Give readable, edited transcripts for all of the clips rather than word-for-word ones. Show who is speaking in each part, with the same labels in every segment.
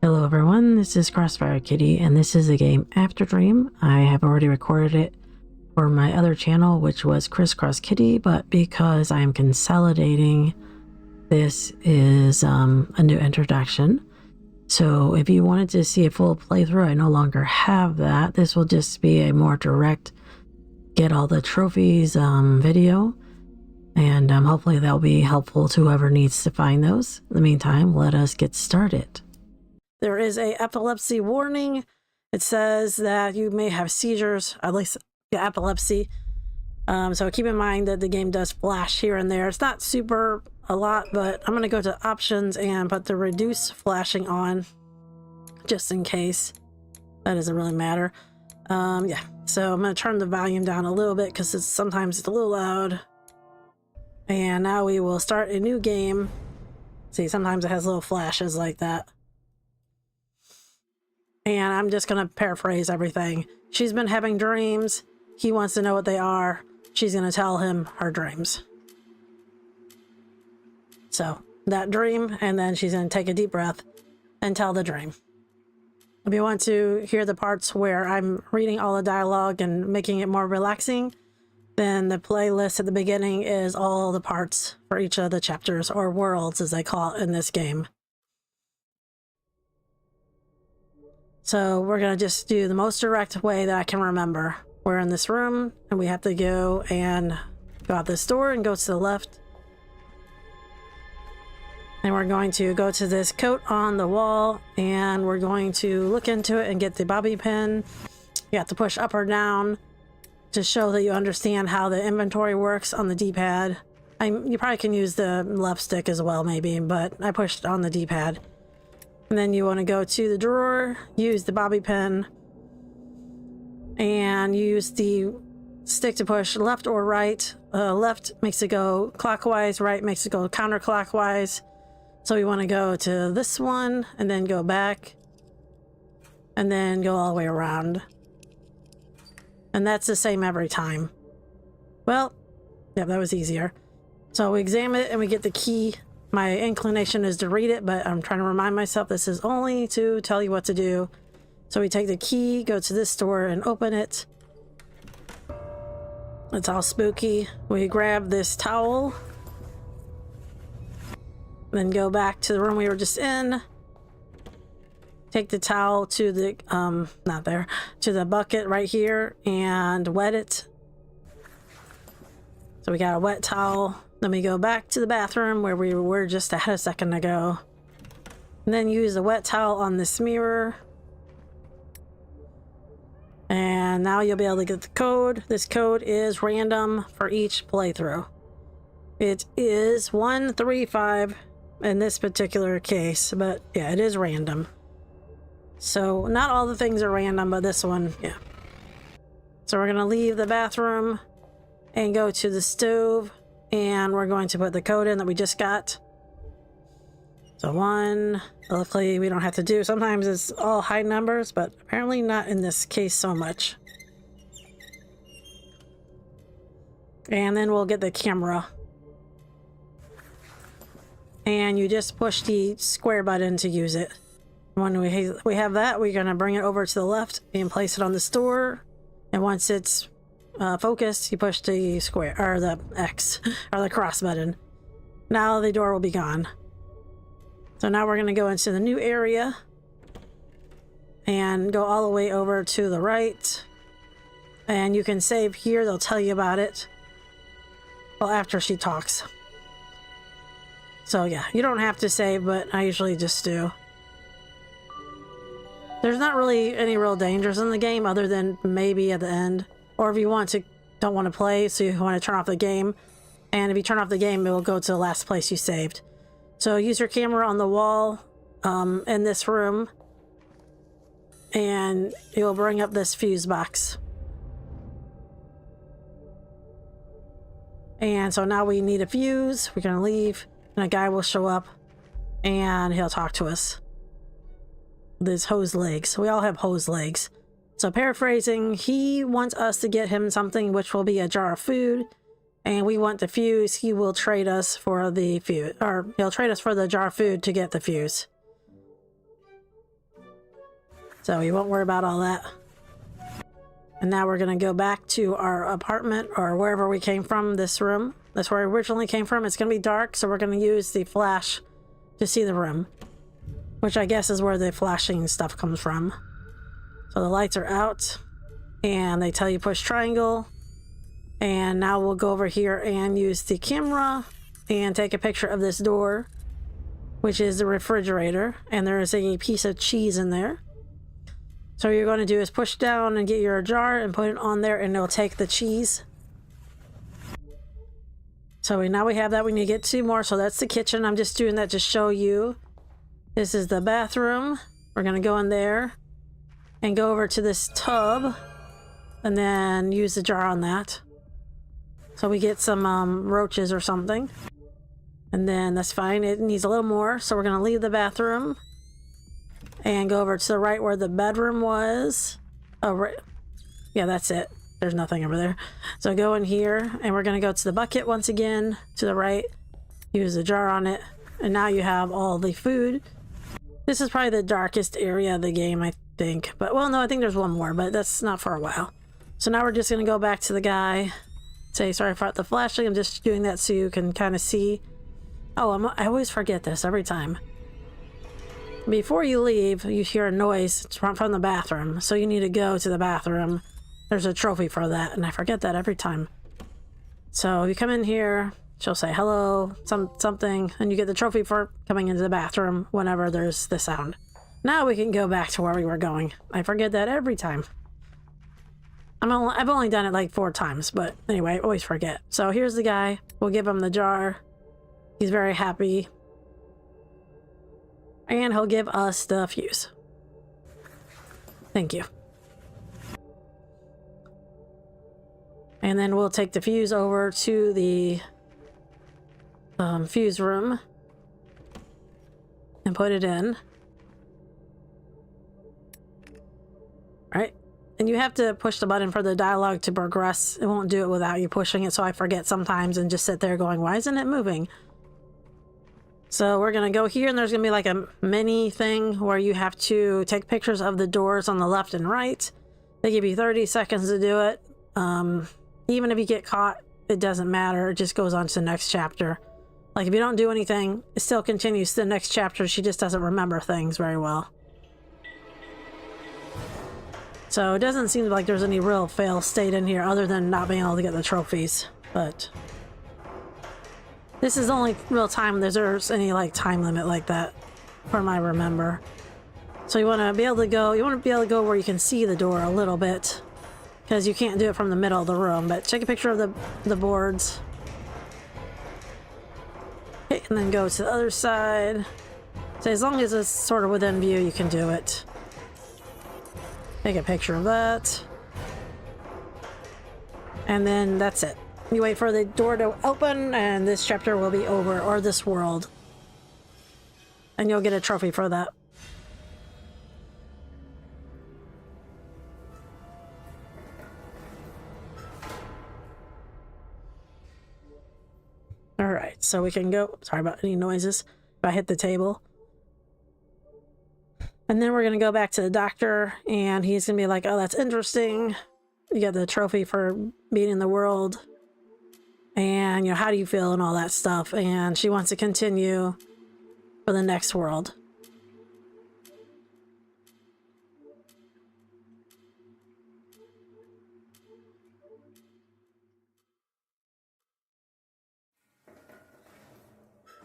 Speaker 1: Hello everyone, this is Crossfire Kitty, and this is a game AfterDream. I have already recorded it for my other channel, which was Crisscross Kitty, but because I am consolidating, this is a new introduction. So if you wanted to see a full playthrough, I no longer have that. This will just be a more direct, get all the trophies video, and hopefully that'll be helpful to whoever needs to find those. In the meantime, let us get started. There is a epilepsy warning. It says that you may have seizures, at least epilepsy. So keep in mind that the game does flash here and there. It's not super a lot, but I'm going to go to options and put the reduce flashing on just in case. That doesn't really matter. Yeah, so I'm going to turn the volume down a little bit because sometimes it's a little loud. And now we will start a new game. See, sometimes it has little flashes like that. And I'm just going to paraphrase everything. She's been having dreams. He wants to know what they are. She's going to tell him her dreams. So, that dream, and then she's going to take a deep breath and tell the dream. If you want to hear the parts where I'm reading all the dialogue and making it more relaxing, then the playlist at the beginning is all the parts for each of the chapters, or worlds as they call it in this game. So we're going to just do the most direct way that I can remember. We're in this room and we have to go out this door and go to the left. And we're going to go to this coat on the wall and we're going to look into it and get the bobby pin. You have to push up or down to show that you understand how the inventory works on the D-pad. You probably can use the left stick as well maybe, but I pushed on the D-pad. And then you want to go to the drawer, use the bobby pin, and use the stick to push left or right. Left makes it go clockwise, right makes it go counterclockwise. So we want to go to this one, and then go back, and then go all the way around. And that's the same every time. Well, yeah, that was easier. So we examine it, and we get the key. My inclination is to read it, but I'm trying to remind myself this is only to tell you what to do. So we take the key, go to this door and open it. It's all spooky. We grab this towel. Then go back to the room we were just in. Take the towel to the, to the bucket right here and wet it. So we got a wet towel. Then we go back to the bathroom where we were just a second ago. And then use a wet towel on this mirror. And now you'll be able to get the code. This code is random for each playthrough. It is 135 in this particular case, but yeah, it is random. So not all the things are random, but this one, yeah. So we're going to leave the bathroom and go to the stove. And we're going to put the code in that we just got. So 1, luckily we don't have to do. Sometimes it's all high numbers, but apparently not in this case so much. And then we'll get the camera. And you just push the square button to use it. When we have that, we're going to bring it over to the left and place it on the door. And once it's focused, you push the square or the X or the cross button. Now the door will be gone. So now we're going to go into the new area and go all the way over to the right. And you can save here. They'll tell you about it. Well, after she talks. So yeah, you don't have to save, but I usually just do. There's not really any real dangers in the game other than maybe at the end. Or if you don't want to play, so you want to turn off the game. And if you turn off the game, it will go to the last place you saved. So use your camera on the wall in this room. And it will bring up this fuse box. And so now we need a fuse. We're going to leave. And a guy will show up. And he'll talk to us. With his hose legs. We all have hose legs. So paraphrasing, he wants us to get him something which will be a jar of food, and we want the fuse. He will trade us for the fuse, or he'll trade us for the jar of food to get the fuse. So you won't worry about all that. And now we're going to go back to our apartment or wherever we came from, this room. That's where I originally came from. It's going to be dark, so we're going to use the flash to see the room, which I guess is where the flashing stuff comes from. So the lights are out, and they tell you push triangle. And now we'll go over here and use the camera and take a picture of this door, which is the refrigerator, and there is a piece of cheese in there. So what you're going to do is push down and get your jar and put it on there, and it'll take the cheese. So now we have that. We need to get 2 more. So that's the kitchen. I'm just doing that to show you. This is the bathroom. We're going to go in there and go over to this tub and then use the jar on that. So we get some roaches or something. And then that's fine. It needs a little more. So we're going to leave the bathroom and go over to the right where the bedroom was. Oh, right. Yeah, that's it. There's nothing over there. So go in here, and we're going to go to the bucket once again, to the right. Use the jar on it. And now you have all the food. This is probably the darkest area of the game, I think. But, well, no, I think there's one more, but that's not for a while. So now we're just going to go back to the guy. Say, sorry for the flashing. I'm just doing that so you can kind of see. Oh, I always forget this every time. Before you leave, you hear a noise from the bathroom. So you need to go to the bathroom. There's a trophy for that, and I forget that every time. So you come in here, she'll say hello, something, and you get the trophy for coming into the bathroom whenever there's the sound. Now we can go back to where we were going. I forget that every time. I've only done it like 4 times, but anyway, I always forget. So here's the guy. We'll give him the jar. He's very happy. And he'll give us the fuse. Thank you. And then we'll take the fuse over to the fuse room and put it in. Right? And you have to push the button for the dialogue to progress. It won't do it without you pushing it, so I forget sometimes and just sit there going, why isn't it moving? So we're going to go here, and there's going to be like a mini thing where you have to take pictures of the doors on the left and right. They give you 30 seconds to do it. Even if you get caught, it doesn't matter. It just goes on to the next chapter. Like, if you don't do anything, it still continues to the next chapter. She just doesn't remember things very well. So it doesn't seem like there's any real fail state in here other than not being able to get the trophies. But this is the only real time there's any like time limit like that from I remember. So you want to be able to go, where you can see the door a little bit, because you can't do it from the middle of the room. But take a picture of the boards. Okay, and then go to the other side. So as long as it's sort of within view, you can do it. Take a picture of that. And then that's it. You wait for the door to open, and this chapter will be over, or this world. And you'll get a trophy for that. Alright, so we can go. Sorry about any noises if I hit the table. And then we're going to go back to the doctor, and he's going to be like, oh, that's interesting. You got the trophy for beating the world. And, you know, how do you feel and all that stuff. And she wants to continue for the next world.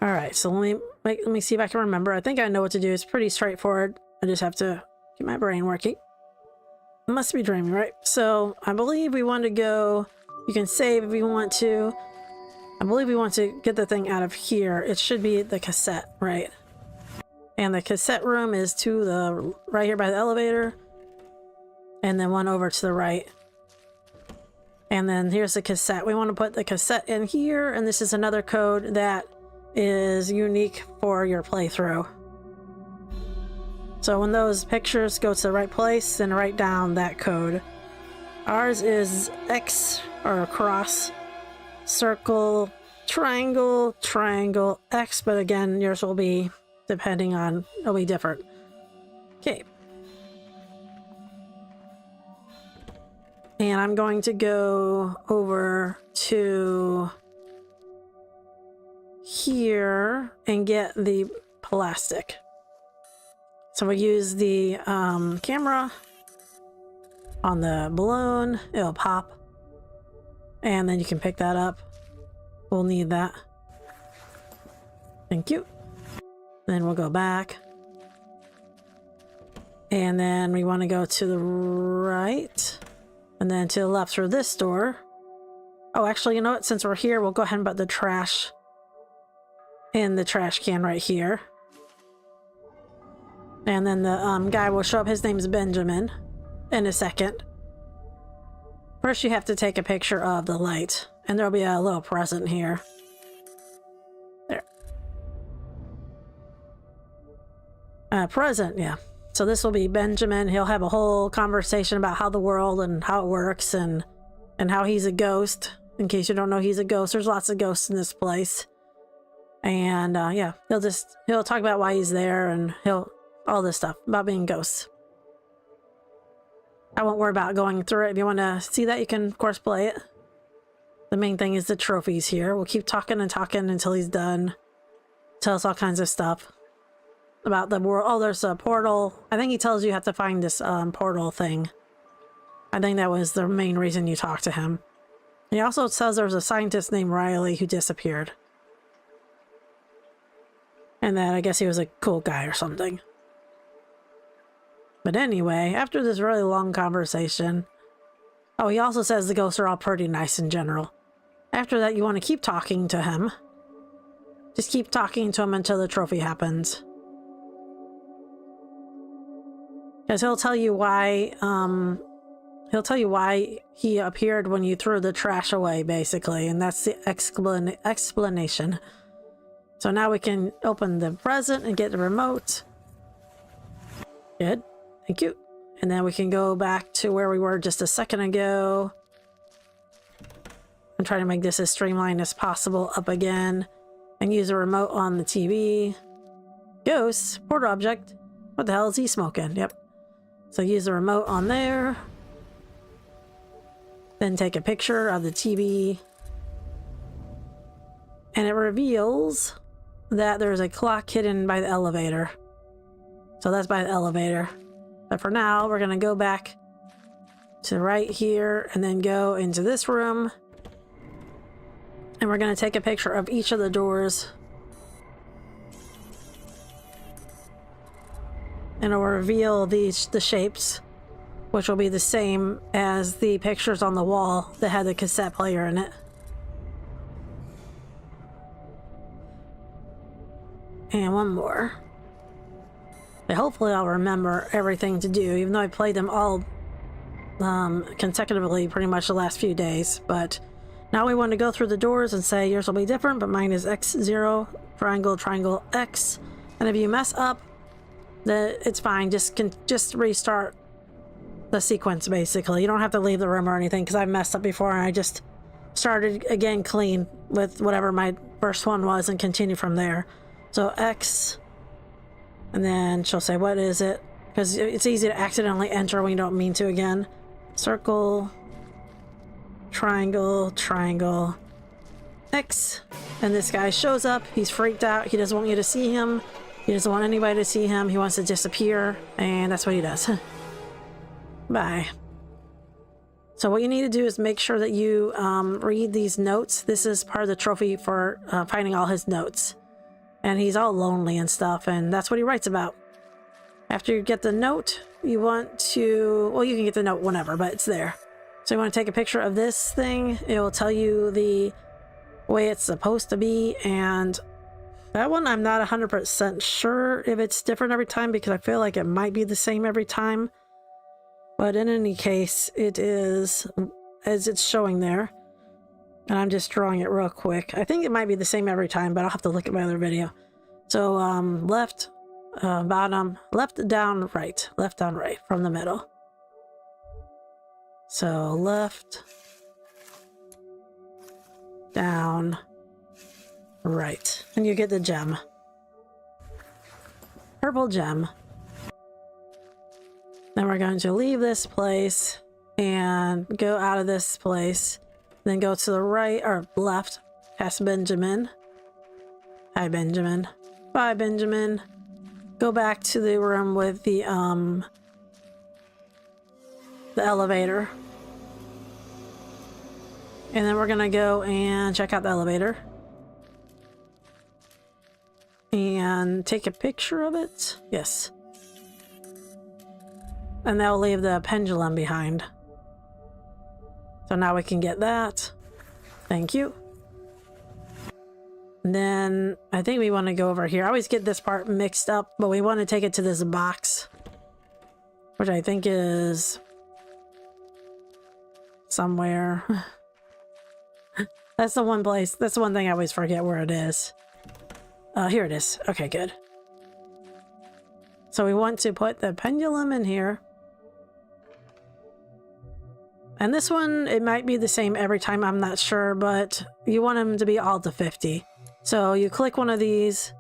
Speaker 1: Alright, so let me see if I can remember. I think I know what to do. It's pretty straightforward. I just have to get my brain working. I must be dreaming, right? So I believe we want to go. You can save if you want to. I believe we want to get the thing out of here. It should be the cassette, right? And the cassette room is to the right here by the elevator. And then one over to the right. And then here's the cassette. We want to put the cassette in here. And this is another code that is unique for your playthrough. So when those pictures go to the right place, then write down that code. Ours is X or cross, circle, triangle, triangle, X, but again, yours will be, depending on, it'll be different. Okay. And I'm going to go over to here and get the plastic. So we'll use the camera on the balloon. It'll pop. And then you can pick that up. We'll need that. Thank you. Then we'll go back. And then we want to go to the right. And then to the left through this door. Oh, actually, you know what? Since we're here, we'll go ahead and put the trash in the trash can right here. And then the guy will show up. His name's Benjamin in a second. First, you have to take a picture of the light. And there'll be a little present here. There. Present, yeah. So this will be Benjamin. He'll have a whole conversation about how the world and how it works and how he's a ghost. In case you don't know, he's a ghost. There's lots of ghosts in this place. And yeah, he'll talk about why he's there and all this stuff about being ghosts. I won't worry about going through it. If you want to see that, you can of course play it. The main thing is the trophies here. We'll keep talking and talking until he's done. Tell us all kinds of stuff about the world. Oh, there's a portal. I think he tells you have to find this portal thing. I think that was the main reason you talked to him. He also says there's a scientist named Riley who disappeared. And that I guess he was a cool guy or something. But anyway, after this really long conversation... Oh, he also says the ghosts are all pretty nice in general. After that, you want to keep talking to him. Just keep talking to him until the trophy happens. Because he'll tell you why, he appeared when you threw the trash away, basically. And that's the explanation. So now we can open the present and get the remote. Good. Thank you. And then we can go back to where we were just a second ago. I'm trying to make this as streamlined as possible up again. And use a remote on the TV. Ghosts. Port object. What the hell is he smoking? Yep. So use the remote on there. Then take a picture of the TV. And it reveals that there's a clock hidden by the elevator. So that's by the elevator. But for now, we're going to go back to right here and then go into this room. And we're going to take a picture of each of the doors. And it'll reveal the shapes, which will be the same as the pictures on the wall that had the cassette player in it. And one more. But hopefully I'll remember everything to do, even though I played them all consecutively pretty much the last few days. But now we want to go through the doors and say yours will be different, but mine is X0, triangle, triangle, X. And if you mess up, it's fine. Just restart the sequence, basically. You don't have to leave the room or anything, because I've messed up before and I just started again clean with whatever my first one was and continue from there. So X... And then she'll say, what is it? Because it's easy to accidentally enter when you don't mean to again. Circle, triangle, triangle, X. And this guy shows up. He's freaked out. He doesn't want you to see him. He doesn't want anybody to see him. He wants to disappear. And that's what he does. Bye. So what you need to do is make sure that you read these notes. This is part of the trophy for finding all his notes. And he's all lonely and stuff, and that's what he writes about. After you get the note, you want to... Well, you can get the note whenever, but it's there. So you want to take a picture of this thing. It will tell you the way it's supposed to be, and that one I'm not 100% sure if it's different every time, because I feel like it might be the same every time. But in any case, it is as it's showing there. And I'm just drawing it real quick. I think it might be the same every time, but I'll have to look at my other video. So left, bottom, left, down, right. Left, down, right from the middle. So left, down, right. And you get the gem. Purple gem. Then we're going to leave this place and go out of this place. Then go to the right or left past Benjamin. Hi, Benjamin. Bye, Benjamin. Go back to the room with the elevator. And then we're gonna go and check out the elevator. And take a picture of it. Yes. And that'll leave the pendulum behind. So now we can get that. Thank you. And then I think we want to go over here. I always get this part mixed up, but we want to take it to this box, which I think is somewhere. That's the one place. That's the one thing I always forget where it is. Here it is. Okay, good. So we want to put the pendulum in here. And this one, it might be the same every time, I'm not sure, but you want them to be all to 50. So you click one of these,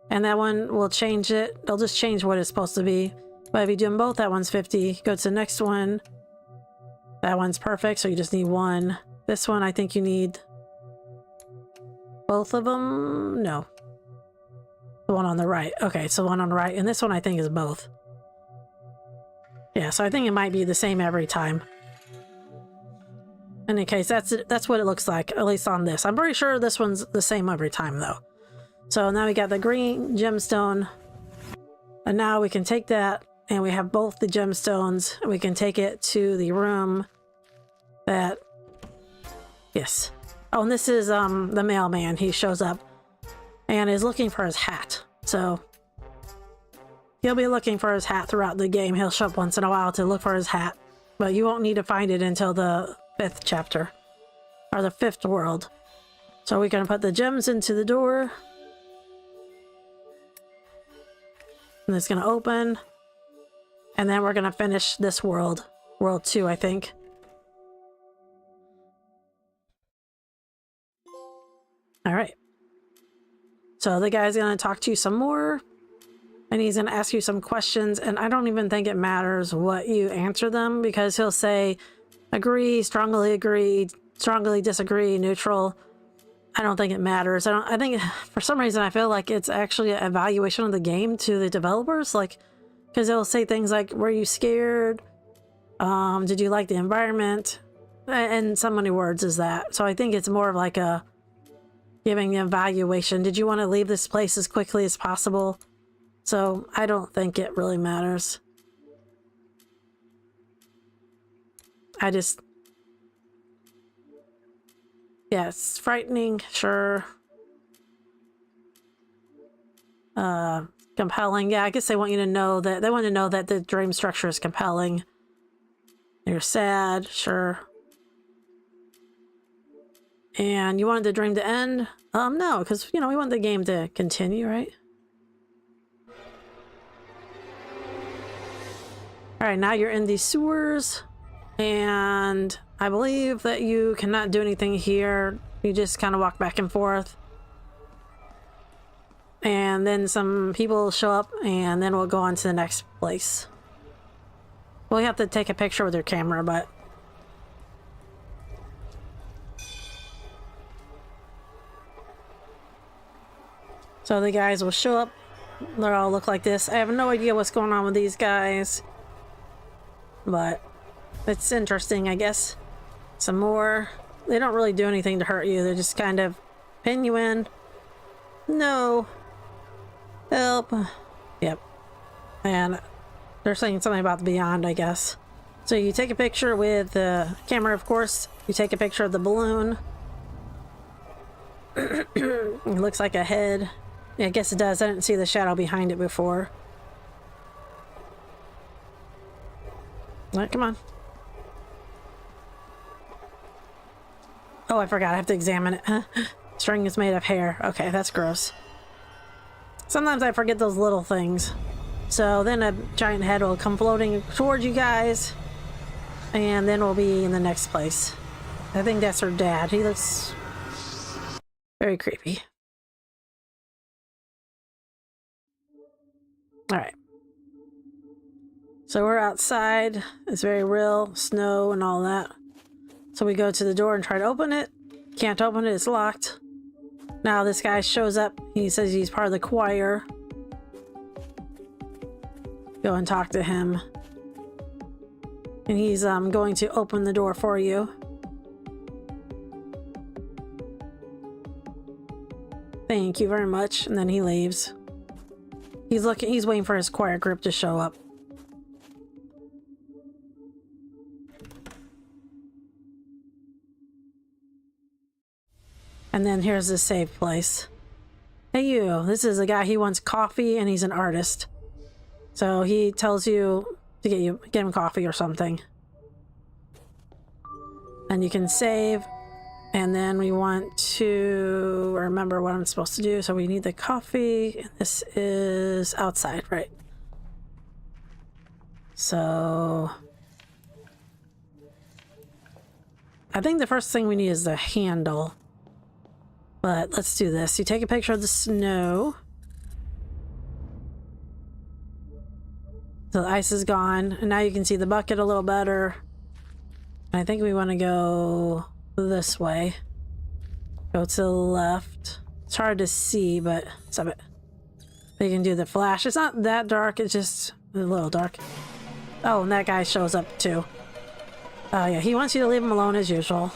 Speaker 1: and that one will change it. They'll just change what it's supposed to be. But if you do them both, that one's 50. Go to the next one. That one's perfect, so you just need one. This one, I think you need both of them. No. The one on the right. Okay, so the one on the right. And this one, I think, is both. Yeah, so I think it might be the same every time. In any case, that's what it looks like, at least on this. I'm pretty sure this one's the same every time, though. So now we got the green gemstone. And now we can take that, and we have both the gemstones. And we can take it to the room that... Yes. Oh, and this is the mailman. He shows up and is looking for his hat. So he'll be looking for his hat throughout the game. He'll show up once in a while to look for his hat. But you won't need to find it until the 5th chapter, or the 5th world. So we're gonna put the gems into the door, and it's gonna open, and then we're gonna finish this world, world 2, I think. All right. So the guy's gonna talk to you some more, and he's gonna ask you some questions, and I don't even think it matters what you answer them, because he'll say agree, strongly disagree, neutral. I don't think it matters. I think for some reason I feel like it's actually an evaluation of the game to the developers, like, because they'll say things like, were you scared? Did you like the environment? And so many words is that. So I think it's more of like a giving an evaluation. Did you want to leave this place as quickly as possible? So I don't think it really matters. I just... Yeah, it's frightening, sure. Compelling. Yeah, I guess they want you to know that... They want to know that the dream structure is compelling. You're sad, sure. And you wanted the dream to end? No, because, you know, we want the game to continue, right? Alright, now you're in the sewers. And I believe that you cannot do anything here. You just kind of walk back and forth. And then some people show up, and then we'll go on to the next place. We'll have to take a picture with your camera, but... So the guys will show up. They all look like this. I have no idea what's going on with these guys. But... it's interesting, I guess. Some more. They don't really do anything to hurt you. They just kind of pin you in. No. Help. Yep. And they're saying something about the beyond, I guess. So you take a picture with the camera, of course. You take a picture of the balloon. It looks like a head. Yeah, I guess it does. I didn't see the shadow behind it before. All right, come on. Oh, I forgot. I have to examine it. String is made of hair. Okay, that's gross. Sometimes I forget those little things. So then a giant head will come floating towards you guys. And then we'll be in the next place. I think that's her dad. He looks very creepy. Alright. So we're outside. It's very real, snow and all that. So we go to the door and try to open it. Can't open it, it's locked. Now this guy shows up. He says he's part of the choir. Go and talk to him. And he's going to open the door for you. Thank you very much. And then he leaves. He's waiting for his choir group to show up. And then here's the save place. Hey you, this is a guy, he wants coffee and he's an artist. So he tells you to get him coffee or something. And you can save. And then we want to remember what I'm supposed to do. So we need the coffee. This is outside, right? So I think the first thing we need is the handle. But let's do this. You take a picture of the snow. So the ice is gone. And now you can see the bucket a little better. And I think we want to go this way. Go to the left. It's hard to see, but stop it. You can do the flash. It's not that dark. It's just a little dark. Oh, and that guy shows up too. Oh yeah, he wants you to leave him alone as usual.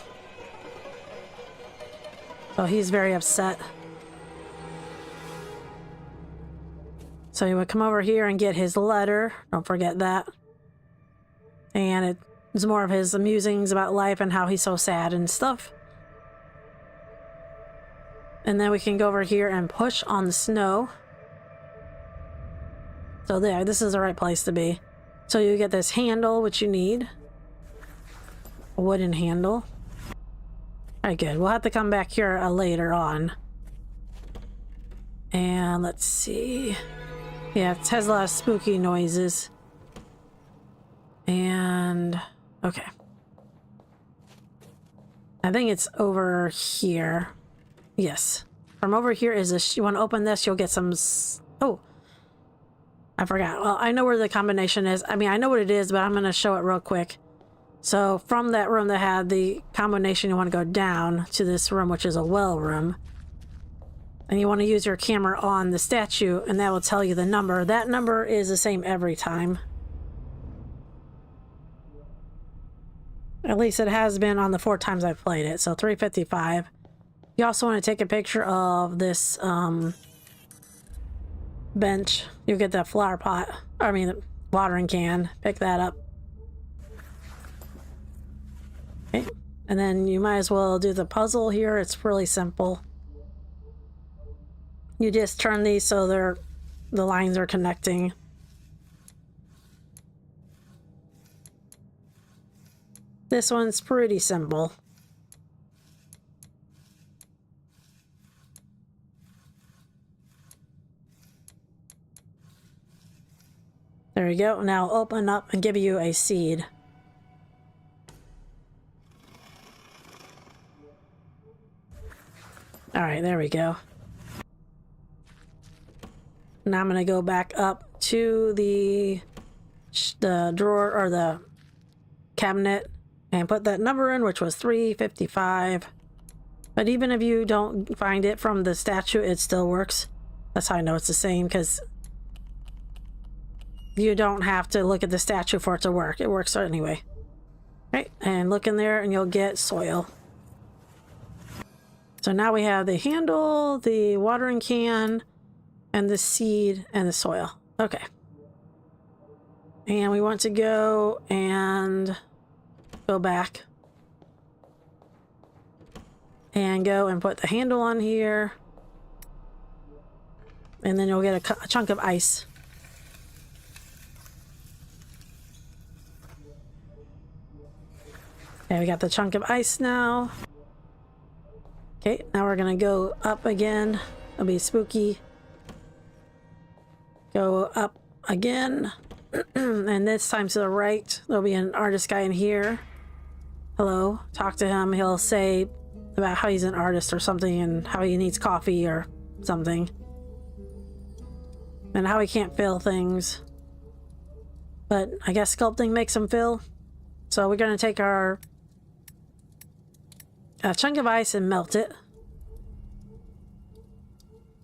Speaker 1: So he's very upset. So you would come over here and get his letter. Don't forget that. And it's more of his musings about life and how he's so sad and stuff. And then we can go over here and push on the snow. So there, this is the right place to be. So you get this handle, which you need. A wooden handle. Alright, good. We'll have to come back here later on. And let's see. Yeah, it has a lot of spooky noises. And okay. I think it's over here. Yes. From over here is this. You want to open this, you'll get some... Oh. I forgot. Well, I know where the combination is. I mean, I know what it is, but I'm going to show it real quick. So from that room that had the combination, you want to go down to this room, which is a well room. And you want to use your camera on the statue, and that will tell you the number. That number is the same every time. At least it has been on the 4 times I've played it. So 355. You also want to take a picture of this bench. You get the flower pot. I mean, the watering can. Pick that up. Okay. And then you might as well do the puzzle here. It's really simple. You just turn these so the lines are connecting. This one's pretty simple. There we go. Now open up and give you a seed. All right, there we go. Now I'm going to go back up to the drawer or the cabinet and put that number in, which was 355. But even if you don't find it from the statue, it still works. That's how I know it's the same, because you don't have to look at the statue for it to work. It works anyway. Right, and look in there and you'll get soil. So now we have the handle, the watering can, and the seed and the soil. Okay. And we want to go and go back. And go and put the handle on here. And then you'll get a chunk of ice. Okay, we got the chunk of ice now. Okay, now we're gonna go up again. It'll be spooky. Go up again. And this time to the right, there'll be an artist guy in here. Hello, talk to him. He'll say about how he's an artist or something and how he needs coffee or something. And how he can't fail things. But I guess sculpting makes him feel. So we're going to take our chunk of ice and melt it.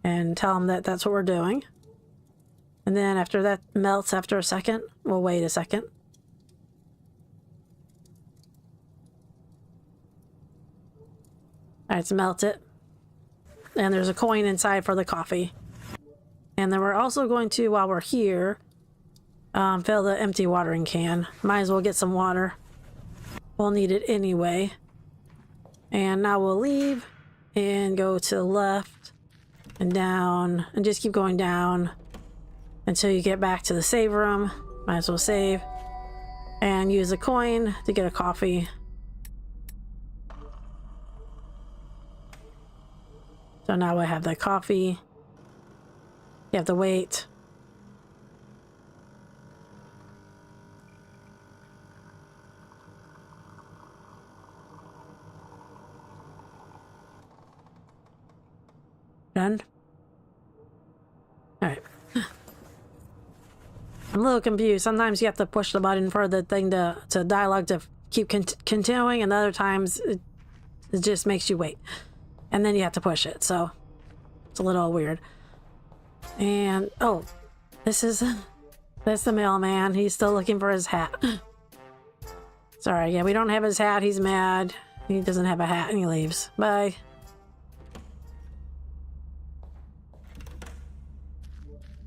Speaker 1: And tell him that that's what we're doing. And then after that melts after a second, we'll wait a second. Alright, it's melted. And there's a coin inside for the coffee. And then we're also going to, while we're here, fill the empty watering can. Might as well get some water. We'll need it anyway. And now we'll leave and go to the left and down and just keep going down until you get back to the save room. Might as well save and use a coin to get a coffee. So now I have the coffee. You have to wait. Done? Alright. I'm a little confused. Sometimes you have to push the button for the thing to dialogue to keep continuing, and other times it just makes you wait. And then you have to push it, so it's a little weird. And, oh, that's the mailman. He's still looking for his hat. Sorry, yeah, we don't have his hat. He's mad. He doesn't have a hat and he leaves. Bye.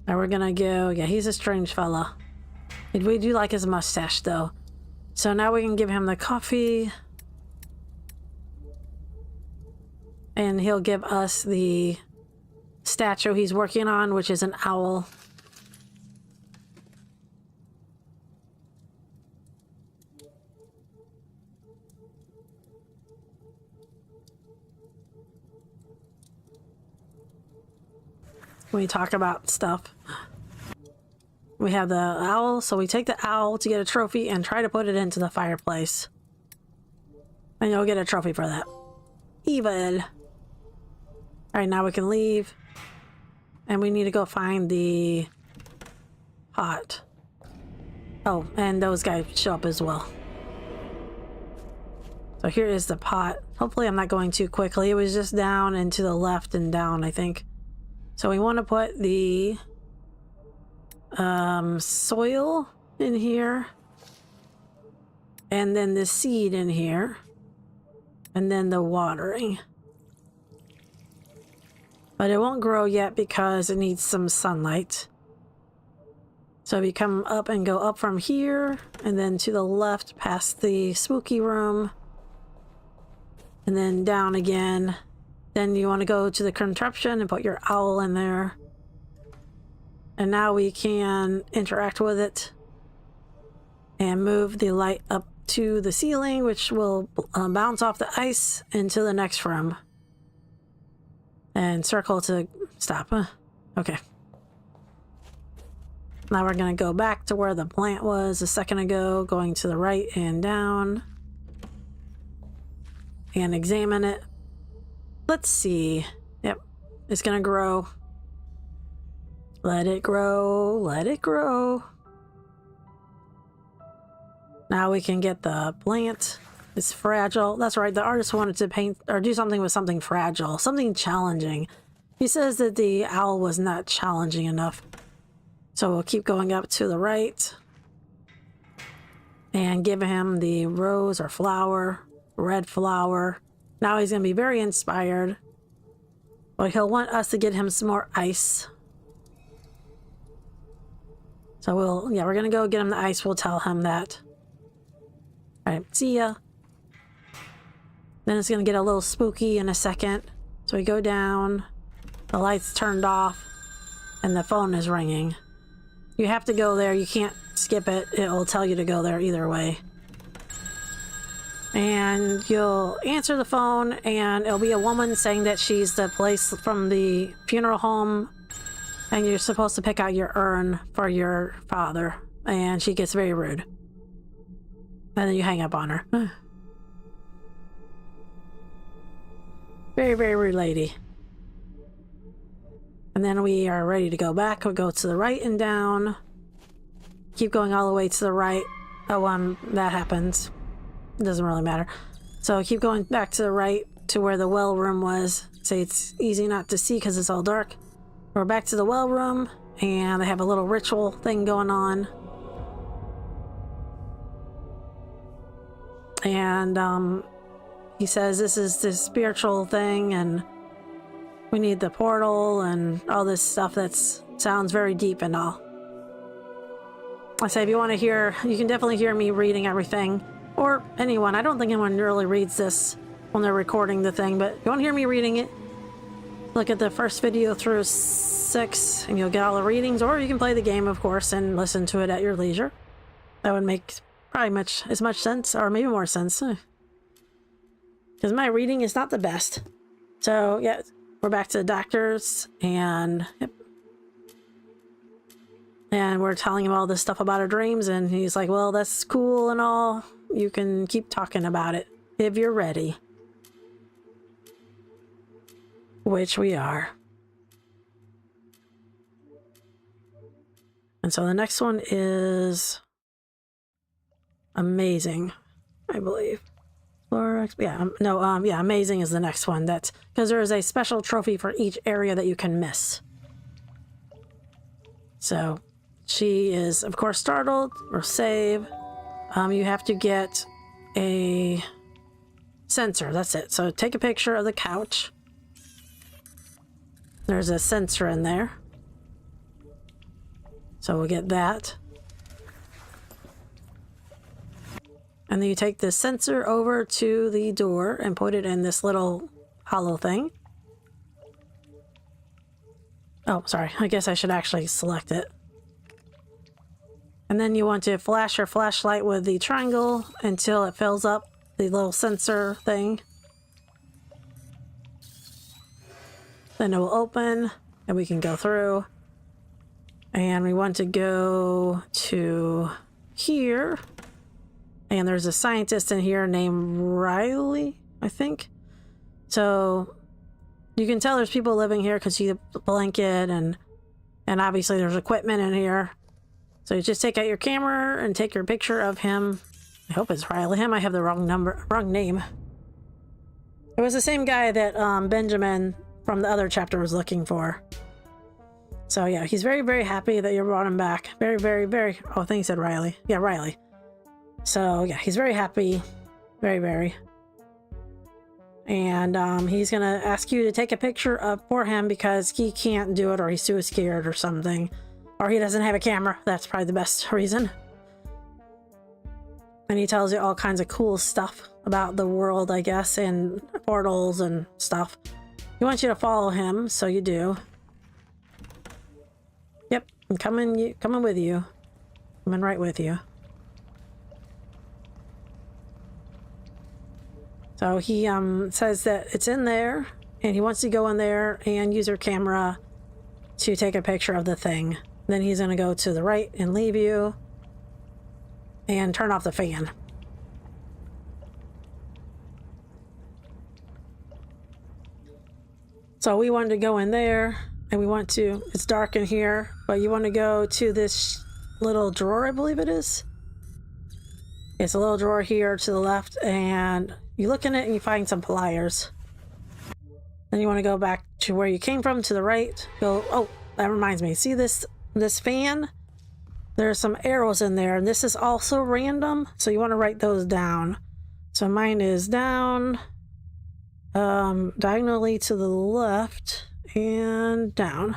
Speaker 1: Now we're gonna go, yeah, he's a strange fella. We do like his mustache though. So now we can give him the coffee. And he'll give us the statue he's working on, which is an owl. We talk about stuff. We have the owl, so we take the owl to get a trophy and try to put it into the fireplace. And you'll get a trophy for that. Evil. Alright, now we can leave. And we need to go find the pot. Oh, and those guys show up as well. So here is the pot. Hopefully I'm not going too quickly. It was just down and to the left and down, I think. So we want to put the soil in here. And then the seed in here. And then the watering. But it won't grow yet because it needs some sunlight. So if you come up and go up from here, and then to the left past the spooky room, and then down again, then you want to go to the contraption and put your owl in there. And now we can interact with it and move the light up to the ceiling, which will bounce off the ice into the next room. And circle to stop. Okay. Now we're going to go back to where the plant was a second ago, going to the right and down. And examine it. Let's see. Yep. It's going to grow. Let it grow. Let it grow. Now we can get the plant. It's fragile. That's right. The artist wanted to paint or do something with something fragile, something challenging. He says that the owl was not challenging enough. So we'll keep going up to the right and give him the rose or flower, red flower. Now he's going to be very inspired. But he'll want us to get him some more ice. So we're going to go get him the ice. We'll tell him that. All right, see ya. Then it's going to get a little spooky in a second. So we go down, the light's turned off, and the phone is ringing. You have to go there. You can't skip it. It will tell you to go there either way. And you'll answer the phone, and it'll be a woman saying that she's the place from the funeral home, and you're supposed to pick out your urn for your father. And she gets very rude. And then you hang up on her. Very, very rude lady. And then we are ready to go back. We'll go to the right and down. keep going all the way to the right. Oh, that happens. It doesn't really matter. So keep going back to the right to where the well room was. Say it's easy not to see because it's all dark. We're back to the well room, and they have a little ritual thing going on. And he says this is this spiritual thing, and we need the portal and all this stuff that sounds very deep and all. I say if you want to hear, you can definitely hear me reading everything, or anyone. I don't think anyone really reads this when they're recording the thing, but if you want to hear me reading it, look at the first video through 6 and you'll get all the readings, or you can play the game, of course, and listen to it at your leisure. That would make probably as much sense, or maybe more sense, because my reading is not the best. So yeah, we're back to the doctors, and yep. And we're telling him all this stuff about our dreams, and he's like, well, that's cool and all. You can keep talking about it if you're ready. Which we are. And so the next one is amazing, I believe. Or yeah, yeah, amazing is the next one. That's because there is a special trophy for each area that you can miss. So she is, of course, startled or save. You have to get a sensor. That's it. So take a picture of the couch. There's a sensor in there. So we'll get that. And then you take the sensor over to the door and put it in this little hollow thing. Oh, sorry. I guess I should actually select it. And then you want to flash your flashlight with the triangle until it fills up the little sensor thing. Then it will open and we can go through. And we want to go to here. And there's a scientist in here named Riley, I think. So you can tell there's people living here because you see the blanket, and obviously there's equipment in here. So you just take out your camera and take your picture of him. I hope it's Riley. I might have the wrong name. It was the same guy that Benjamin from the other chapter was looking for. So yeah, he's very, very happy that you brought him back. Very, very, very... Oh, I think he said Riley. Yeah, Riley. So yeah, he's very happy. Very, very. And he's gonna ask you to take a picture for him because he can't do it, or he's too scared or something. Or he doesn't have a camera. That's probably the best reason. And he tells you all kinds of cool stuff about the world, I guess, and portals and stuff. He wants you to follow him, so you do. Yep, I'm coming with you. Coming right with you. So he says that it's in there, and he wants to go in there and use your camera to take a picture of the thing. Then he's going to go to the right and leave you and turn off the fan. So we wanted to go in there, and we want to, it's dark in here, but you want to go to this little drawer, I believe it is. It's a little drawer here to the left, and you look in it and you find some pliers. Then you want to go back to where you came from, to the right. Go, oh, that reminds me. See this fan? There's some arrows in there, and this is also random, so you want to write those down. So mine is down, diagonally to the left, and down.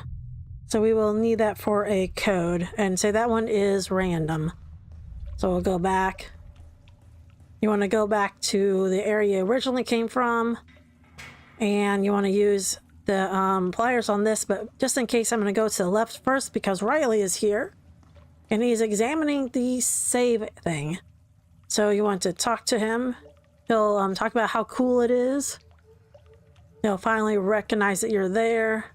Speaker 1: So we will need that for a code, and say that one is random. So we'll go back. You want to go back to the area you originally came from, and you want to use the pliers on this, but just in case, I'm going to go to the left first because Riley is here and he's examining the save thing. So you want to talk to him. He'll talk about how cool it is. He'll finally recognize that you're there.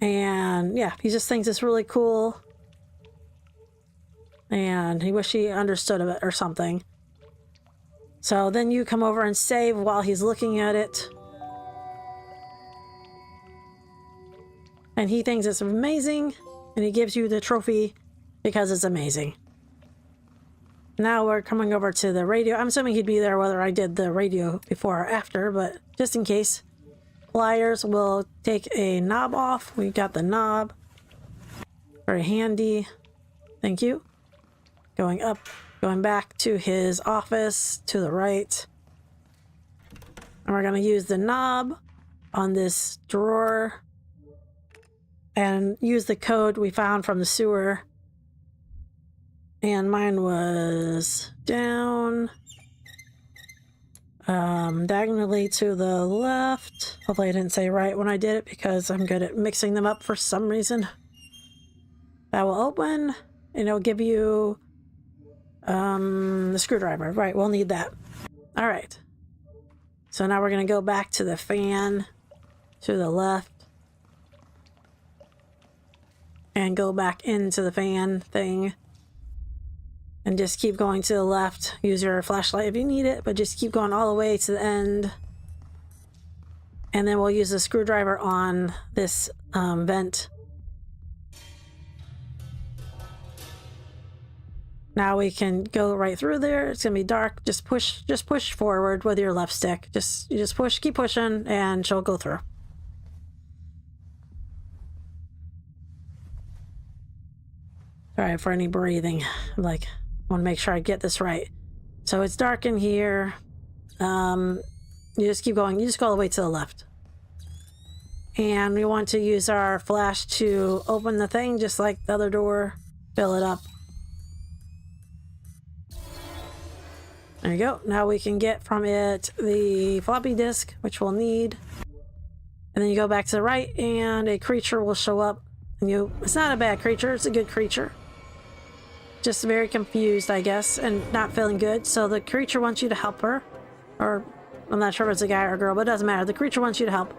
Speaker 1: And yeah, he just thinks it's really cool. And he wish he understood it or something. So then you come over and save while he's looking at it. And he thinks it's amazing, and he gives you the trophy because it's amazing. Now we're coming over to the radio. I'm assuming he'd be there whether I did the radio before or after, but just in case. Pliers will take a knob off. We got the knob. Very handy. Thank you. Going up, going back to his office to the right. And we're going to use the knob on this drawer and use the code we found from the sewer. And mine was down diagonally to the left. Hopefully I didn't say right when I did it because I'm good at mixing them up for some reason. That will open and it'll give you the screwdriver. Right, we'll need that. All right. So now we're going to go back to the fan to the left and go back into the fan thing. And just keep going to the left. Use your flashlight if you need it, but just keep going all the way to the end. And then we'll use the screwdriver on this vent. Now we can go right through there. It's gonna be dark. Just push forward with your left stick. You just push, keep pushing, and she'll go through. Sorry for any breathing. I'm like, want to make sure I get this right. So it's dark in here. You just keep going. You just go all the way to the left. And we want to use our flash to open the thing just like the other door. Fill it up. There you go. Now we can get from it the floppy disk, which we'll need. And then you go back to the right and a creature will show up. And it's not a bad creature. It's a good creature. Just very confused, I guess, and not feeling good. So the creature wants you to help her. Or, I'm not sure if it's a guy or a girl, but it doesn't matter. The creature wants you to help.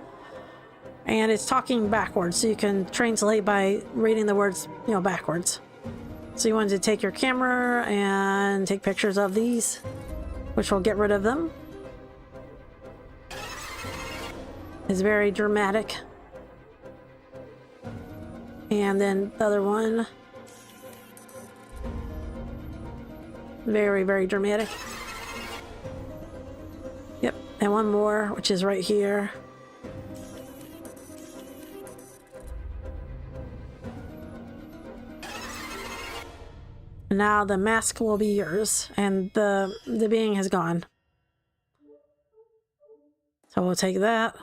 Speaker 1: And it's talking backwards, so you can translate by reading the words, backwards. So you want to take your camera and take pictures of these, which will get rid of them. It's very dramatic. And then the other one. Very, very dramatic. Yep, and one more, which is right here. And now the mask will be yours, and the being has gone. So we'll take that,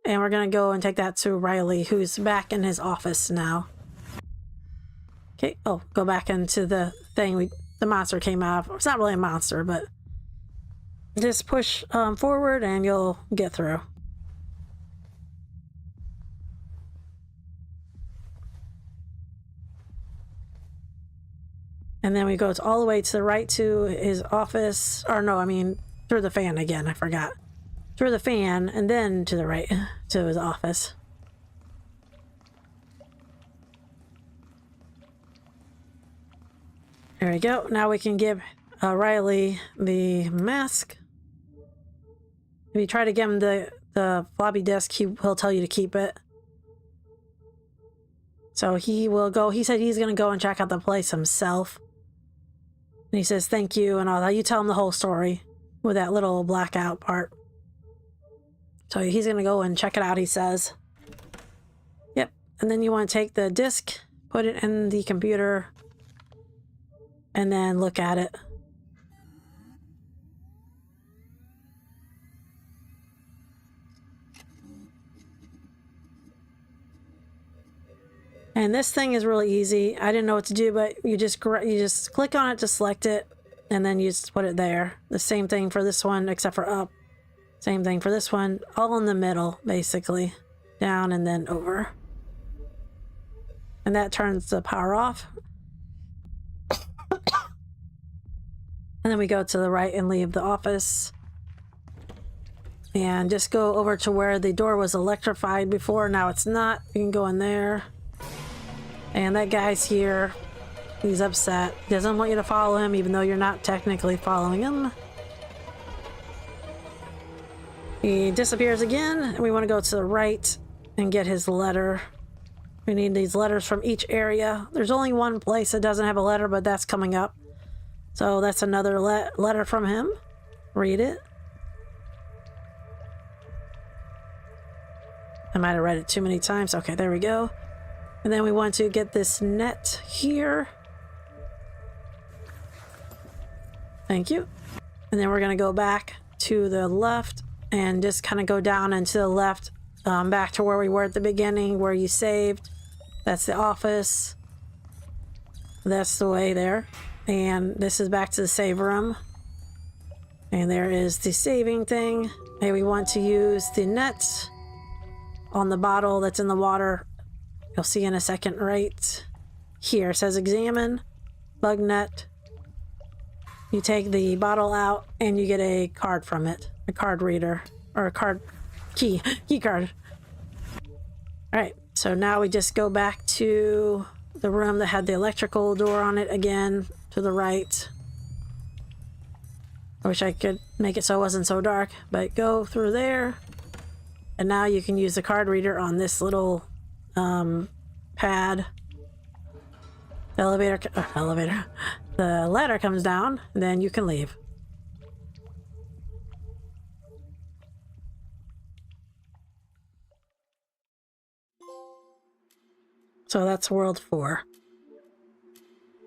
Speaker 1: and we're gonna go and take that to Riley, who's back in his office now. Okay, oh, go back into the thing the monster came out of. It's not really a monster, but just push forward and you'll get through. And then we go all the way to the right to his office. Or no, I mean, through the fan again. I forgot. Through the fan and then to the right to his office. There we go. Now we can give Riley the mask. If you try to give him the floppy disk, he'll tell you to keep it. So he will go. He said he's going to go and check out the place himself. And he says thank you and all that. You tell him the whole story with that little blackout part. So he's going to go and check it out, he says. Yep. And then you want to take the disk, put it in the computer, and then look at it. And this thing is really easy. I didn't know what to do, but you just click on it to select it, and then you just put it there. The same thing for this one, except for up. Same thing for this one. All in the middle, basically. Down and then over. And that turns the power off. And then we go to the right and leave the office. And just go over to where the door was electrified before. Now it's not. You can go in there. And that guy's here. He's upset. He doesn't want you to follow him, even though you're not technically following him. He disappears again. And we want to go to the right and get his letter. We need these letters from each area. There's only one place that doesn't have a letter, but that's coming up. So that's another letter from him. Read it. I might have read it too many times. Okay, there we go. And then we want to get this net here. Thank you. And then we're going to go back to the left and just kind of go down and to the left, back to where we were at the beginning, where you saved. That's the office. That's the way there. And this is back to the save room. And there is the saving thing. And we want to use the net on the bottle that's in the water. You'll see in a second right here. It says examine, bug net. You take the bottle out and you get a card from it. A card reader. Or a card key card. Alright, so now we just go back to the room that had the electrical door on it again, to the right. I wish I could make it so it wasn't so dark, but go through there. And now you can use the card reader on this little pad. The ladder comes down, and then you can leave. So that's world 4.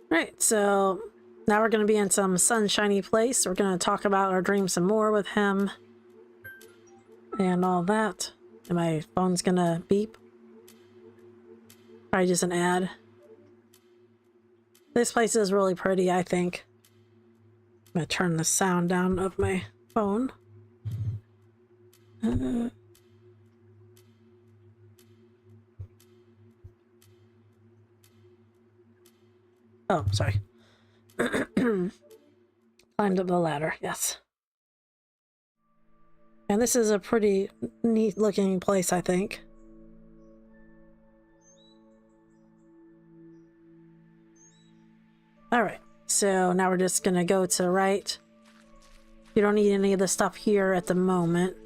Speaker 1: Right, so now we're going to be in some sunshiny place. We're going to talk about our dream some more with him. And all that. And my phone's going to beep. Probably just an ad. This place is really pretty, I think. I'm going to turn the sound down of my phone. Oh, sorry. Climbed up the ladder, yes. And this is a pretty neat looking place, I think. Alright, so now we're just gonna go to the right. You don't need any of the stuff here at the moment.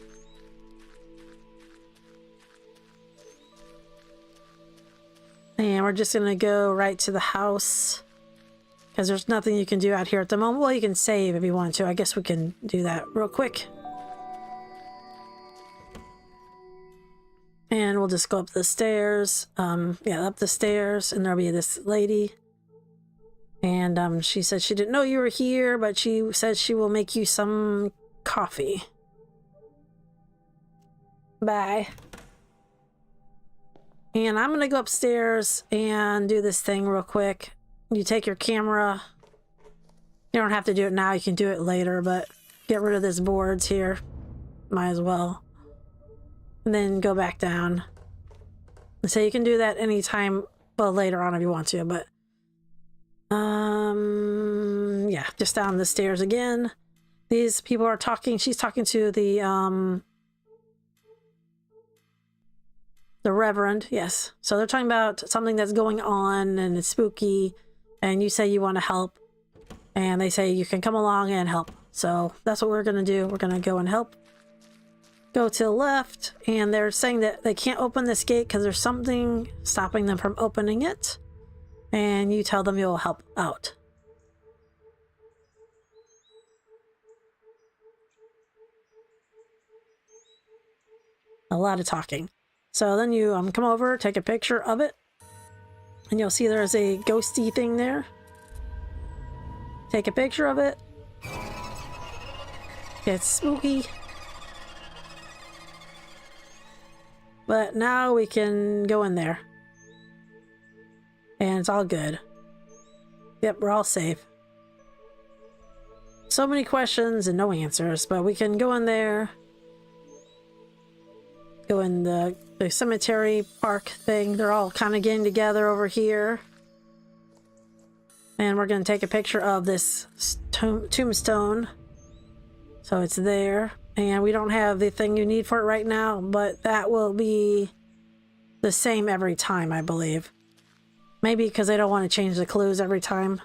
Speaker 1: And we're just gonna go right to the house. Because there's nothing you can do out here at the moment. Well, you can save if you want to. I guess we can do that real quick. And we'll just go up the stairs. Yeah, up the stairs. And there'll be this lady. And she said she didn't know you were here, but she said she will make you some coffee. Bye. And I'm going to go upstairs and do this thing real quick. You take your camera. You don't have to do it now. You can do it later, but get rid of this boards here. Might as well. And then go back down. And so you can do that anytime, well, later on if you want to, but yeah, just down the stairs again. These people are talking. She's talking to the Reverend, yes. So they're talking about something that's going on and it's spooky, and you say you want to help, and they say you can come along and help. So that's what we're going to do. We're going to go and help. Go to the left, and they're saying that they can't open this gate because there's something stopping them from opening it. And you tell them you'll help out. A lot of talking. So then you come over, take a picture of it, and you'll see there's a ghosty thing there. Take a picture of it. It's spooky. But now we can go in there. And it's all good. Yep, we're all safe. So many questions and no answers, but we can go in there. Go in the cemetery park thing. They're all kind of getting together over here. And we're going to take a picture of this tombstone. So it's there. And we don't have the thing you need for it right now, but that will be the same every time, I believe. Maybe because they don't want to change the clues every time.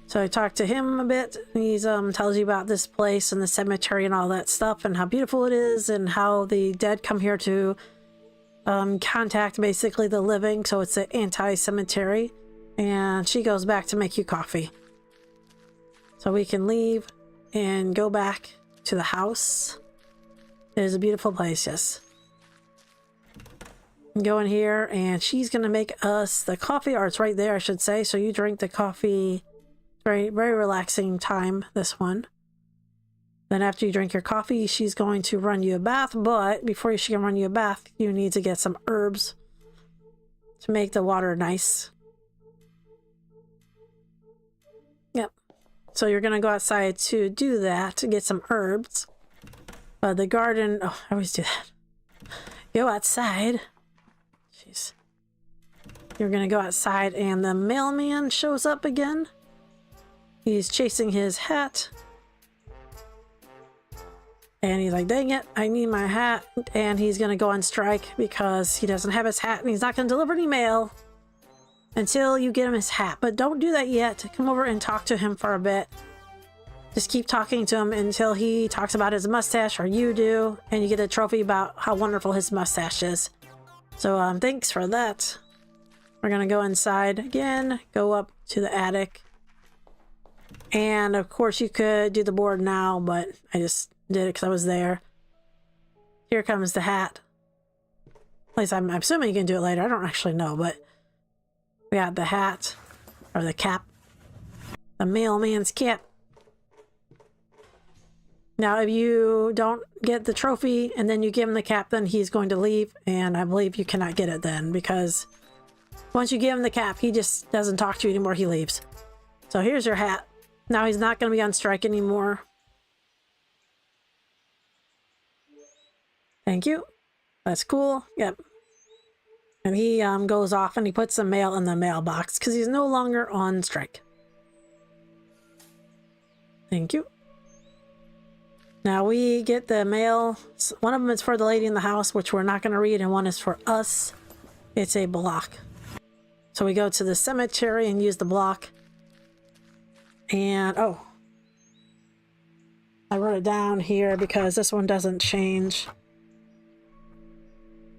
Speaker 1: So I talked to him a bit. He's tells you about this place and the cemetery and all that stuff and how beautiful it is and how the dead come here to contact basically the living, so it's an anti-cemetery. And she goes back to make you coffee. So we can leave and go back to the house. It is a beautiful place, yes. Go in here and she's gonna make us the coffee, or it's right there I should say. So you drink the coffee. Very, very relaxing time, this one. Then after you drink your coffee, she's going to run you a bath, but before she can run you a bath, you need to get some herbs to make the water nice. Yep. So you're gonna go outside to do that, to get some herbs. The garden, oh, I always do that. Go outside. Jeez. You're gonna go outside and the mailman shows up again. He's chasing his hat. And he's like, dang it, I need my hat. And he's gonna go on strike because he doesn't have his hat and he's not gonna deliver any mail until you get him his hat. But don't do that yet. Come over and talk to him for a bit. Just keep talking to him until he talks about his mustache, or you do, and you get a trophy about how wonderful his mustache is. So thanks for that. We're gonna go inside again, go up to the attic. And of course you could do the board now, but I just did it because I was there. Here comes the hat. At least I'm assuming you can do it later. I don't actually know, but we got the hat, or the cap. The mailman's cap. Now, if you don't get the trophy and then you give him the cap, then he's going to leave. And I believe you cannot get it then, because once you give him the cap, he just doesn't talk to you anymore. He leaves. So here's your hat. Now he's not going to be on strike anymore. Thank you. That's cool. Yep. And he goes off and he puts the mail in the mailbox because he's no longer on strike. Thank you. Now we get the mail. One of them is for the lady in the house, which we're not going to read, and one is for us. It's a block. So we go to the cemetery and use the block. And, oh. I wrote it down here because this one doesn't change.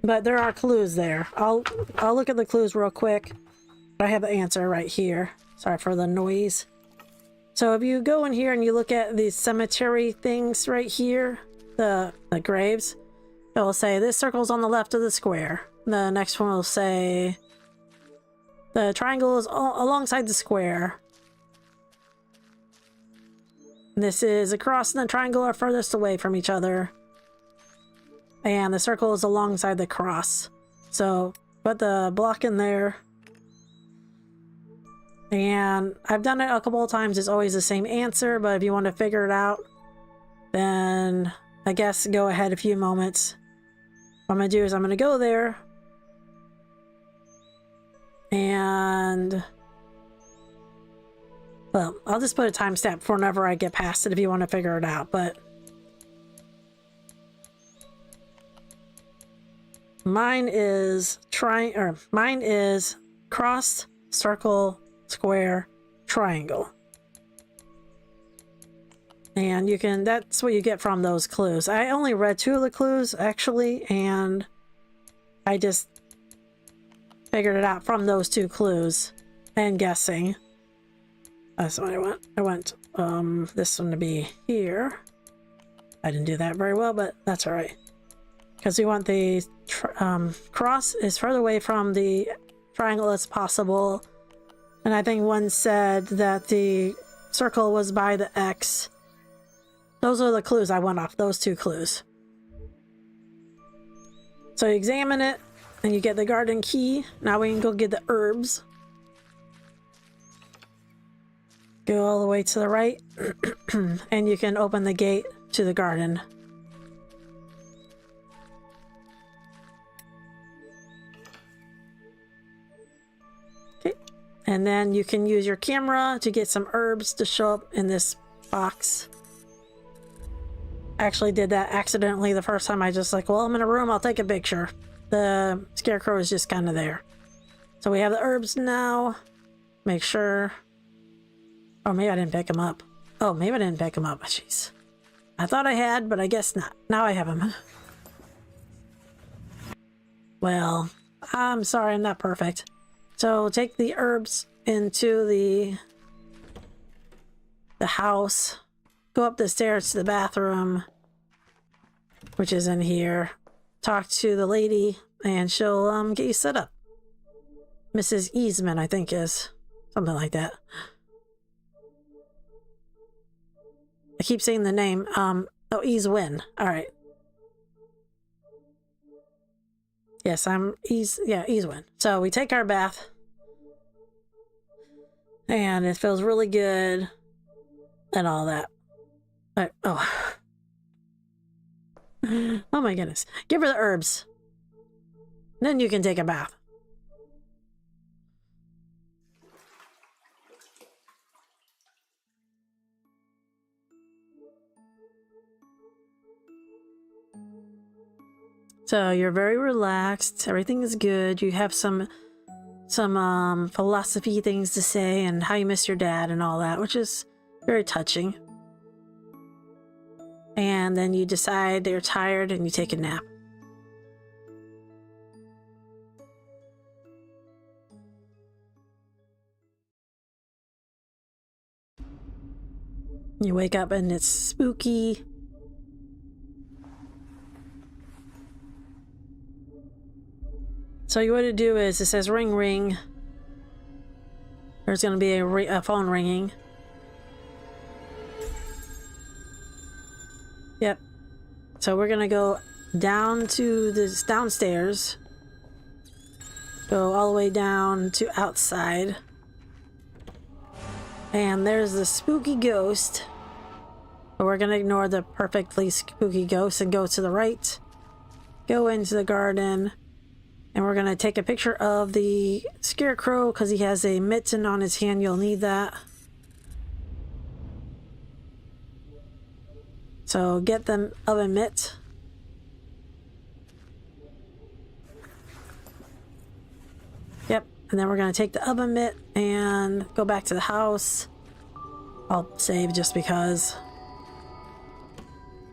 Speaker 1: But there are clues there. I'll look at the clues real quick. I have the answer right here. Sorry for the noise. So if you go in here and you look at these cemetery things right here, the graves, it will say this circle's on the left of the square. The next one will say the triangle is alongside the square. This is a cross and the triangle are furthest away from each other. And the circle is alongside the cross. So put the block in there. And I've done it a couple of times. It's always the same answer, but if you want to figure it out, then I guess go ahead a few moments. What I'm going to do is I'm going to go there. And, well, I'll just put a timestamp for whenever I get past it if you want to figure it out, but mine is cross, circle, square, triangle. And you can, that's what you get from those clues. I only read 2 of the clues actually, and I just figured it out from those 2 clues and guessing. That's what I want. I want this one to be here. I didn't do that very well, but that's all right. Because we want the cross is further away from the triangle as possible. And I think one said that the circle was by the X. Those are the clues I went off, those 2 clues. So you examine it, and you get the garden key. Now we can go get the herbs. Go all the way to the right, and you can open the gate to the garden. And then you can use your camera to get some herbs to show up in this box. I actually did that accidentally the first time. I just like, well, I'm in a room, I'll take a picture. The scarecrow is just kind of there. So we have the herbs now. Make sure. Oh, maybe I didn't pick them up. Oh, maybe I didn't pick them up. Jeez. I thought I had, but I guess not. Now I have them. Well, I'm sorry, I'm not perfect. So take the herbs into the house. Go up the stairs to the bathroom, which is in here. Talk to the lady, and she'll get you set up. Mrs. Easman, I think is. Something like that. I keep saying the name. Oh, Easwin. Alright. Yes, Easwin. So we take our bath. And it feels really good. And all that. But, oh. Oh my goodness. Give her the herbs. Then you can take a bath. So you're very relaxed. Everything is good. You have some philosophy things to say and how you miss your dad and all that, which is very touching. And then you decide that you're tired and you take a nap. You wake up and it's spooky. So what to do is, it says ring ring. There's going to be a phone ringing. Yep. So we're going to go down to this downstairs. Go all the way down to outside. And there's the spooky ghost. But we're going to ignore the perfectly spooky ghost and go to the right. Go into the garden. And we're going to take a picture of the scarecrow because he has a mitten on his hand. You'll need that. So get the oven mitt. Yep. And then we're going to take the oven mitt and go back to the house. I'll save just because.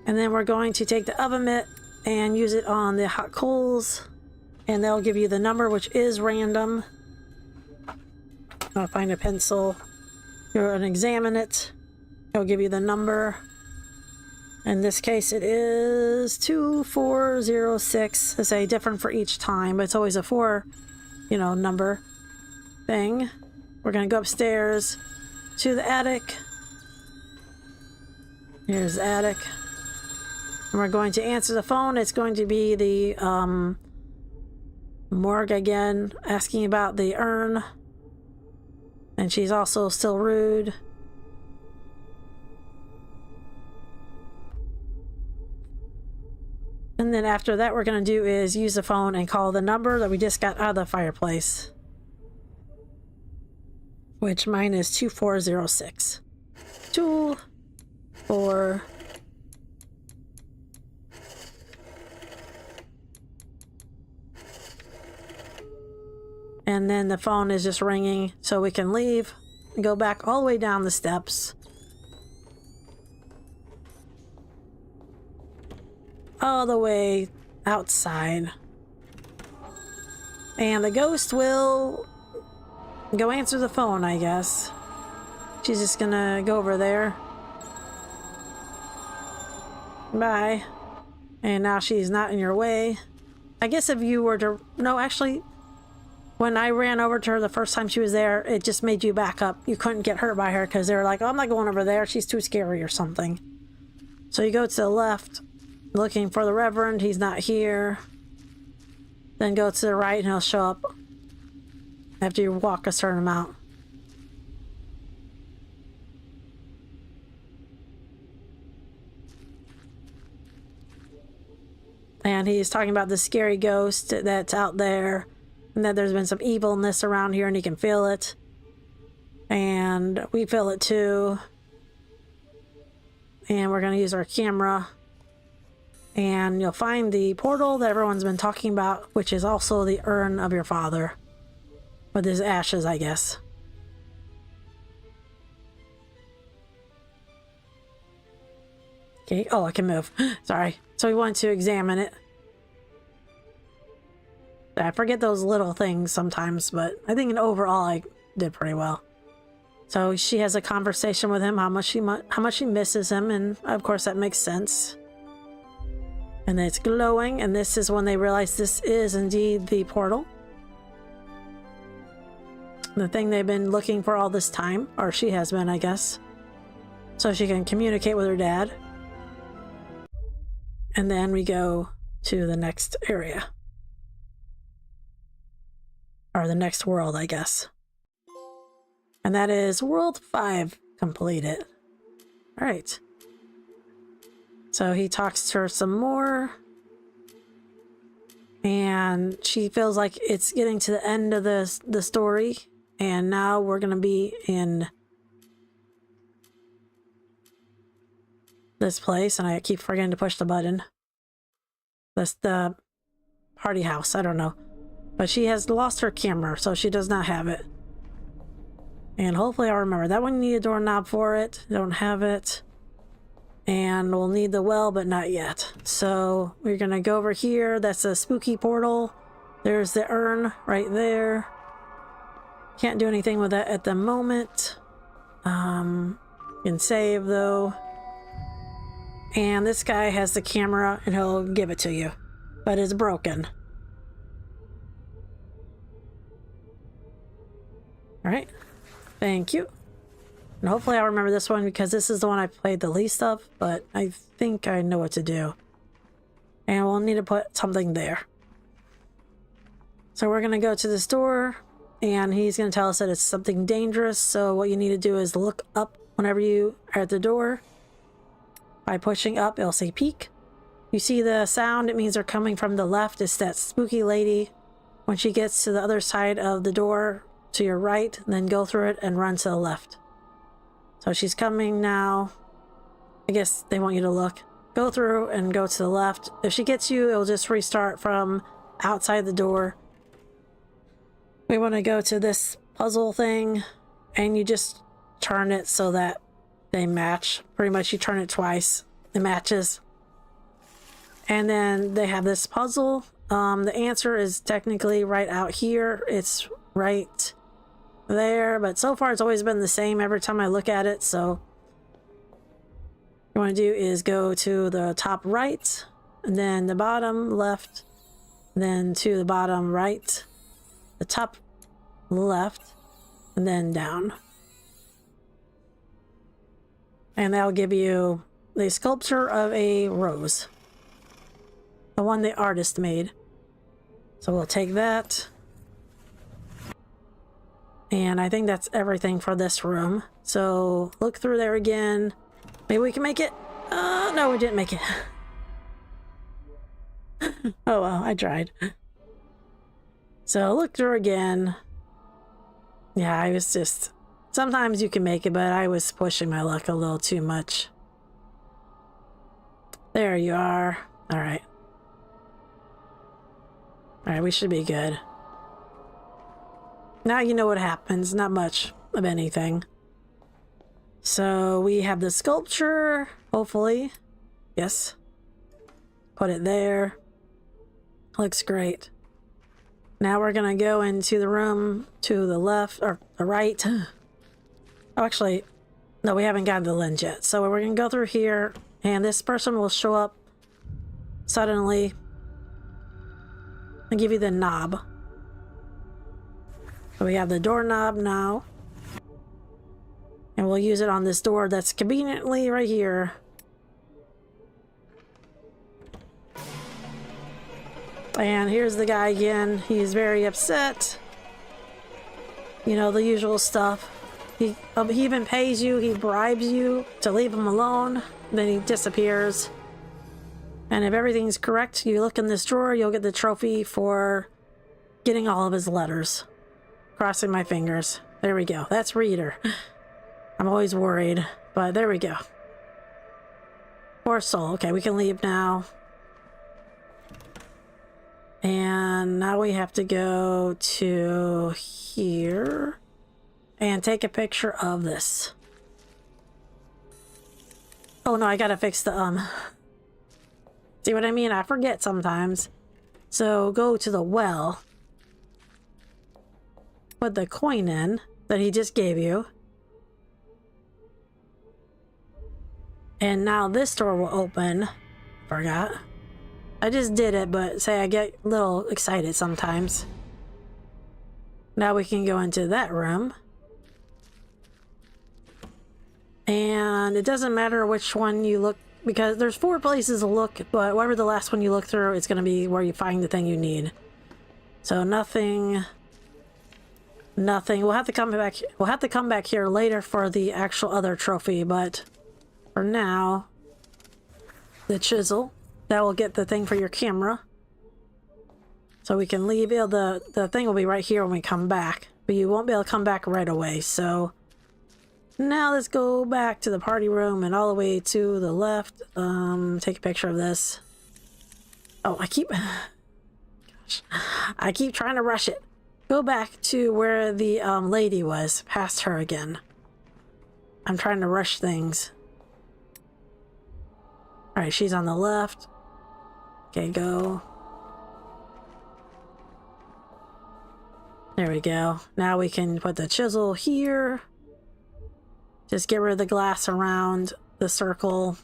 Speaker 1: And then we're going to take the oven mitt and use it on the hot coals. And they'll give you the number, which is random. I'll find a pencil. You're going to examine it. It'll give you the number. In this case, it is 2406. It's a different for each time, but it's always a 4, number thing. We're going to go upstairs to the attic. Here's the attic. And we're going to answer the phone. It's going to be the, morgue again, asking about the urn. And she's also still rude. And then after that, we're going to do is use the phone and call the number that we just got out of the fireplace. Which mine is 2406. 24. And then the phone is just ringing, so we can leave and go back all the way down the steps. All the way outside. And the ghost will go answer the phone, I guess. She's just gonna go over there. Bye. And now she's not in your way. I guess if you were to... No, actually... When I ran over to her the first time she was there, it just made you back up. You couldn't get hurt by her because they were like, oh, I'm not going over there. She's too scary or something. So you go to the left, looking for the Reverend. He's not here. Then go to the right and he'll show up after you walk a certain amount. And he's talking about the scary ghost that's out there. And that there's been some evilness around here and he can feel it. And we feel it too. And we're going to use our camera. And you'll find the portal that everyone's been talking about, which is also the urn of your father. With his ashes, I guess. Okay, oh, I can move. Sorry. So we want to examine it. I forget those little things sometimes, but I think in overall I did pretty well. So she has a conversation with him, how much she misses him, and of course that makes sense. And then it's glowing, and this is when they realize this is indeed the portal. The thing they've been looking for all this time, or she has been, I guess. So she can communicate with her dad. And then we go to the next area. Or the next world, I guess. And that is World 5 completed. Alright. So he talks to her some more. And she feels like it's getting to the end of the story. And now we're going to be in this place. And I keep forgetting to push the button. That's the party house. I don't know. But she has lost her camera, so she does not have it. And hopefully I'll remember. That one, you need a doorknob for it. Don't have it. And we'll need the well, but not yet. So we're going to go over here. That's a spooky portal. There's the urn right there. Can't do anything with that at the moment. You can save, though. And this guy has the camera, and he'll give it to you. But it's broken. Alright. Thank you. And hopefully I'll remember this one because this is the one I played the least of, but I think I know what to do. And we'll need to put something there. So we're going to go to this door, and he's going to tell us that it's something dangerous, so what you need to do is look up whenever you are at the door. By pushing up, it'll say peek. You see the sound, it means they're coming from the left. It's that spooky lady. When she gets to the other side of the door, to your right, and then go through it and run to the left. So she's coming now. I guess they want you to look. Go through and go to the left. If she gets you, it'll just restart from outside the door. We want to go to this puzzle thing, and you just turn it so that they match. Pretty much you turn it twice. It matches. And then they have this puzzle. The answer is technically right out here. It's right there, but so far it's always been the same every time I look at it. So what you want to do is go to the top right, and then the bottom left, and then to the bottom right, the top left, and then down. And that'll give you the sculpture of a rose, the one the artist made. So we'll take that. And I think that's everything for this room. So look through there again. Maybe we can make it. No, we didn't make it. Oh well, I tried. So look through again. Yeah, I was just... Sometimes you can make it, but I was pushing my luck a little too much. There you are. Alright. Alright, we should be good. Now you know what happens. Not much of anything. So we have the sculpture, hopefully. Yes. Put it there. Looks great. Now we're going to go into the room to the left, or the right. Oh, actually, no, we haven't gotten to the lens yet. So we're going to go through here, and this person will show up suddenly and give you the knob. So we have the doorknob now. And we'll use it on this door that's conveniently right here. And here's the guy again. He's very upset. You know, the usual stuff. He even pays you, he bribes you to leave him alone. Then he disappears. And if everything's correct, you look in this drawer, you'll get the trophy for getting all of his letters. Crossing my fingers. There we go. That's reader. I'm always worried, but there we go. Poor soul. Okay, we can leave now. And now we have to go to here and take a picture of this. Oh no, I gotta fix the see what I mean? I forget sometimes. So go to the well. put the coin in that he just gave you. And now this door will open. Forgot. I just did it, but say I get a little excited sometimes. Now we can go into that room. And it doesn't matter which one you look, because there's 4 places to look, but whatever the last one you look through, it's going to be where you find the thing you need. So nothing. We'll have to come back. We'll have to come back here later for the actual other trophy, but for now, the chisel that will get the thing for your camera. So we can leave it. The thing will be right here when we come back, but you won't be able to come back right away. So now let's go back to the party room and all the way to the left. Take a picture of this. Oh, I keep trying to rush it. Go back to where the lady was, past her again. I'm trying to rush things. Alright, she's on the left. Okay, go. There we go. Now we can put the chisel here. Just get rid of the glass around the circle.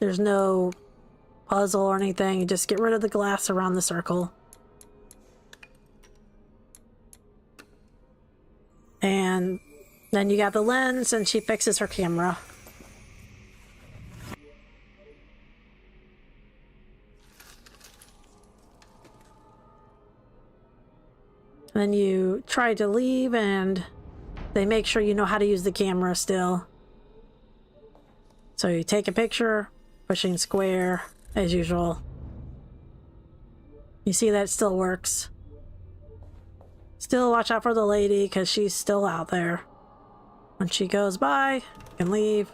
Speaker 1: There's no puzzle or anything. Just get rid of the glass around the circle. And then you got the lens, and she fixes her camera. And then you try to leave, and they make sure you know how to use the camera still. So you take a picture, pushing square, as usual. You see that still works. Still watch out for the lady, because she's still out there. When she goes by, you can leave.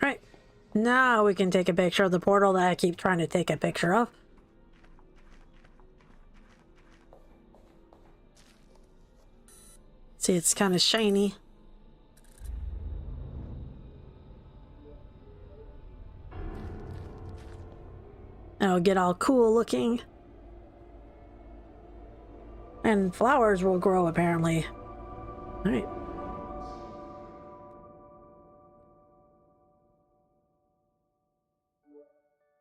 Speaker 1: Right. Now we can take a picture of the portal that I keep trying to take a picture of. See, it's kind of shiny. It'll get all cool looking. And flowers will grow, apparently. Alright.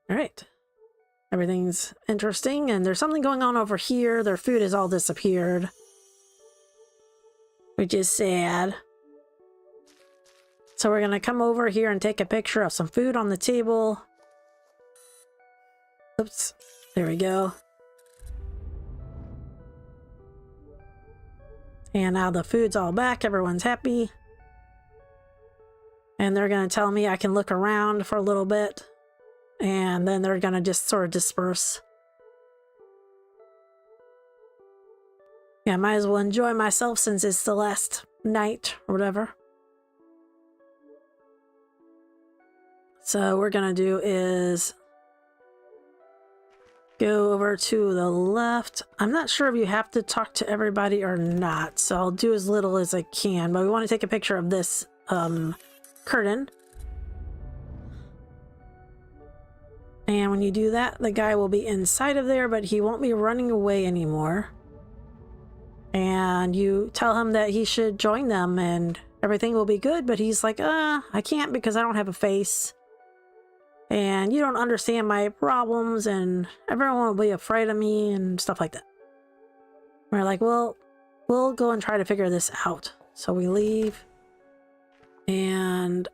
Speaker 1: Alright. Everything's interesting, and there's something going on over here. Their food has all disappeared, which is sad. So we're gonna come over here and take a picture of some food on the table. Oops, there we go. And now the food's all back, everyone's happy. And they're gonna tell me I can look around for a little bit, and then they're gonna just sort of disperse. Yeah, I might as well enjoy myself since it's the last night or whatever. So what we're gonna do is go over to the left. I'm not sure if you have to talk to everybody or not, so I'll do as little as I can, but we want to take a picture of this curtain. And when you do that, the guy will be inside of there, but he won't be running away anymore. And you tell him that he should join them and everything will be good, but he's like, I can't because I don't have a face. And you don't understand my problems, and everyone will be afraid of me and stuff like that. We're like, well, we'll go and try to figure this out. So we leave. And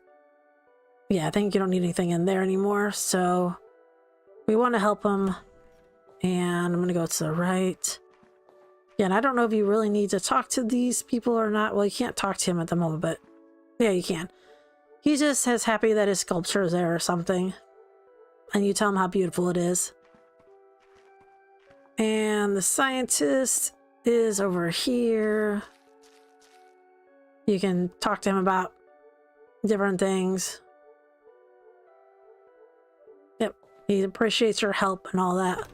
Speaker 1: yeah, I think you don't need anything in there anymore. So we want to help him. And I'm going to go to the right. Yeah, and I don't know if you really need to talk to these people or not. Well, you can't talk to him at the moment, but yeah, you can. He just is happy that his sculpture is there or something. And you tell him how beautiful it is. And the scientist is over here. You can talk to him about different things. Yep, he appreciates your help and all that.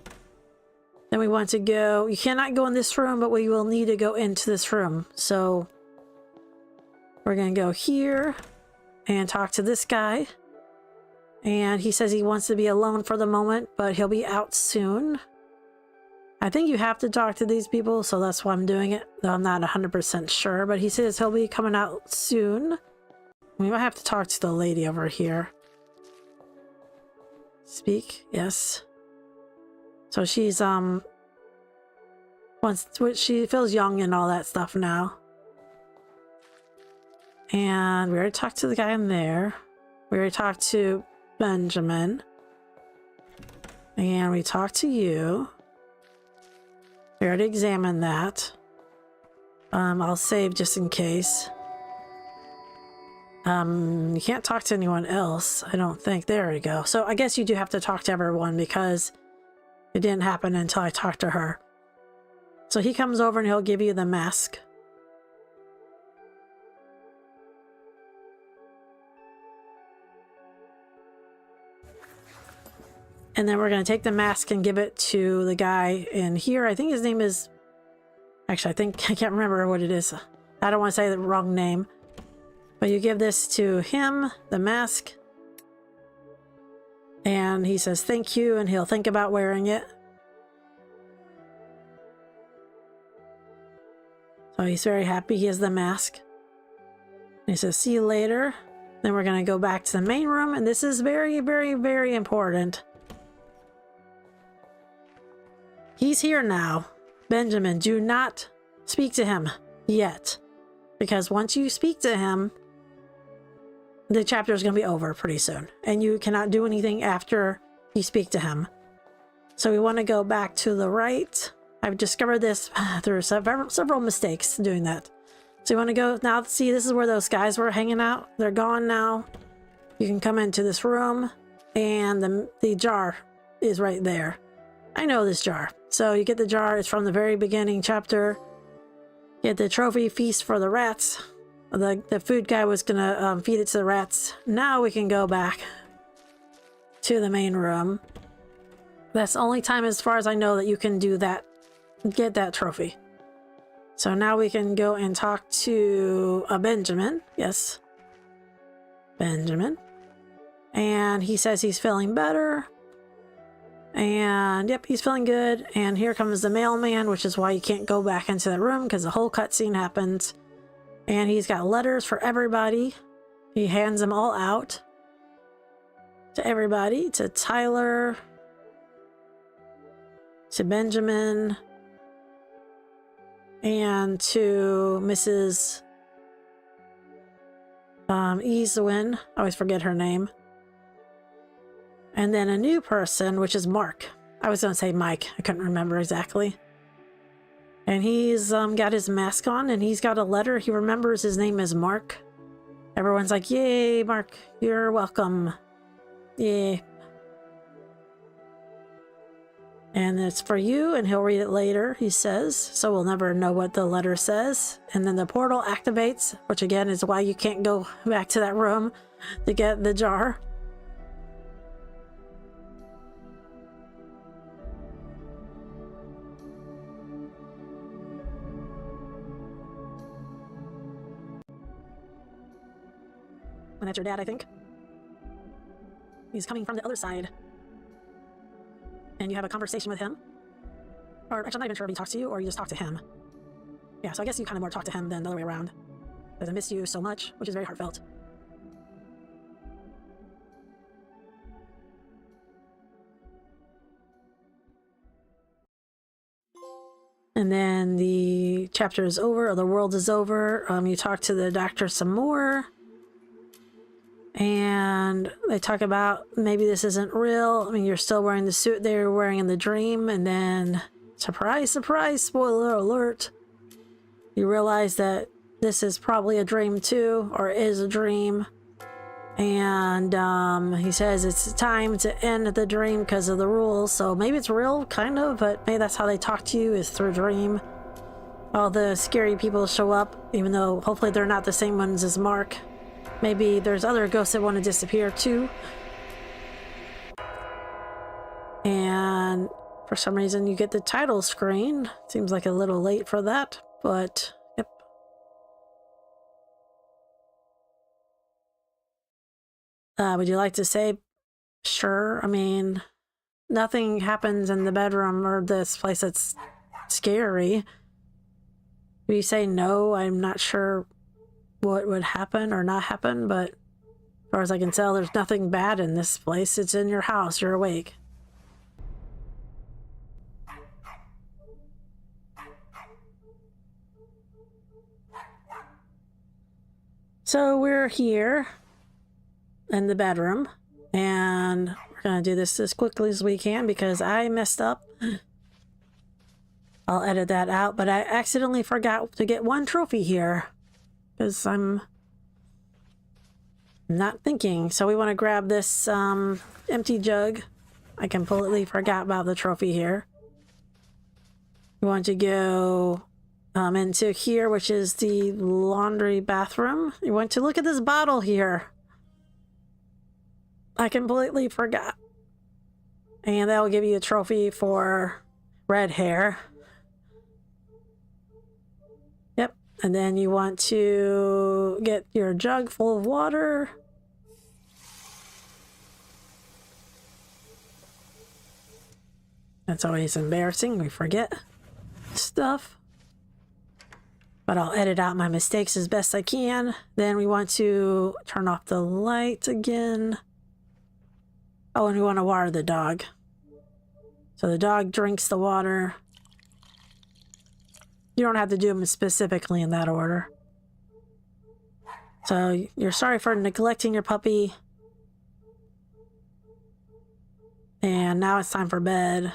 Speaker 1: Then we want to go, you cannot go in this room, but we will need to go into this room. So we're going to go here and talk to this guy. And he says he wants to be alone for the moment, but he'll be out soon. I think you have to talk to these people, so that's why I'm doing it, though I'm not 100% sure. But he says he'll be coming out soon. We might have to talk to the lady over here. Speak, yes. So she's, she feels young and all that stuff now. And we already talked to the guy in there. We already talked to Benjamin. And we talked to you. We already examined that. I'll save just in case. You can't talk to anyone else, I don't think. There we go. So I guess you do have to talk to everyone because it didn't happen until I talked to her. So he comes over and he'll give you the mask. And then we're going to take the mask and give it to the guy in here. I think his name is... Actually, I can't remember what it is. I don't want to say the wrong name. But you give this to him, the mask. And he says thank you, and he'll think about wearing it. So he's very happy he has the mask. And he says, see you later. Then we're going to go back to the main room, and this is very, very, very important. He's here now. Benjamin, do not speak to him yet. Because once you speak to him, the chapter is going to be over pretty soon. And you cannot do anything after you speak to him. So we want to go back to the right. I've discovered this through several mistakes doing that. So you want to go now. See, this is where those guys were hanging out. They're gone now. You can come into this room, and the jar is right there. I know this jar. So you get the jar. It's from the very beginning chapter. Get the trophy feast for the rats. The food guy was gonna feed it to the rats. Now we can go back to the main room. That's the only time, as far as I know, that you can do that. Get that trophy. So now we can go and talk to Benjamin. Yes. Benjamin. And he says he's feeling better. And yep, he's feeling good. And here comes the mailman, which is why you can't go back into the room because the whole cutscene happens. And he's got letters for everybody. He hands them all out to everybody, to Tyler, to Benjamin, and to Mrs. Easwin. I always forget her name. And then a new person, which is Mark. I was going to say Mike. I couldn't remember exactly. And he's got his mask on, and he's got a letter. He remembers his name is Mark. Everyone's like, yay, Mark, you're welcome. Yay. And it's for you, and he'll read it later, he says. So we'll never know what the letter says. And then the portal activates, which again is why you can't go back to that room to get the jar. And that's your dad, I think. He's coming from the other side. And you have a conversation with him. Or actually, I'm not even sure if he talks to you or you just talk to him. Yeah, so I guess you kind of more talk to him than the other way around. Because I miss you so much, which is very heartfelt. And then the chapter is over, or the world is over. You talk to the doctor some more. And they talk about maybe this isn't real. I mean, you're still wearing the suit they were wearing in the dream. And then, surprise, surprise, spoiler alert. You realize that this is probably a dream too, or is a dream. And he says it's time to end the dream because of the rules. So maybe it's real, kind of, but maybe that's how they talk to you, is through dream. All the scary people show up, even though hopefully they're not the same ones as Mark. Maybe there's other ghosts that want to disappear too. And for some reason you get the title screen. Seems like a little late for that, but yep. Would you like to say sure? I mean, nothing happens in the bedroom or this place that's scary. If you say no, I'm not sure what would happen or not happen, but as far as I can tell, there's nothing bad in this place. It's in your house. You're awake. So we're here in the bedroom, and we're gonna do this as quickly as we can because I messed up. I'll edit that out, but I accidentally forgot to get one trophy here because I'm not thinking. So we want to grab this empty jug. I completely forgot about the trophy here. We want to go into here, which is the laundry bathroom. You want to look at this bottle here. I completely forgot. And that will give you a trophy for red hair. Yep. And then you want to get your jug full of water. That's always embarrassing. We forget stuff. But I'll edit out my mistakes as best I can. Then we want to turn off the light again. Oh, and we want to water the dog. So the dog drinks the water. You don't have to do them specifically in that order. So you're sorry for neglecting your puppy. And now it's time for bed.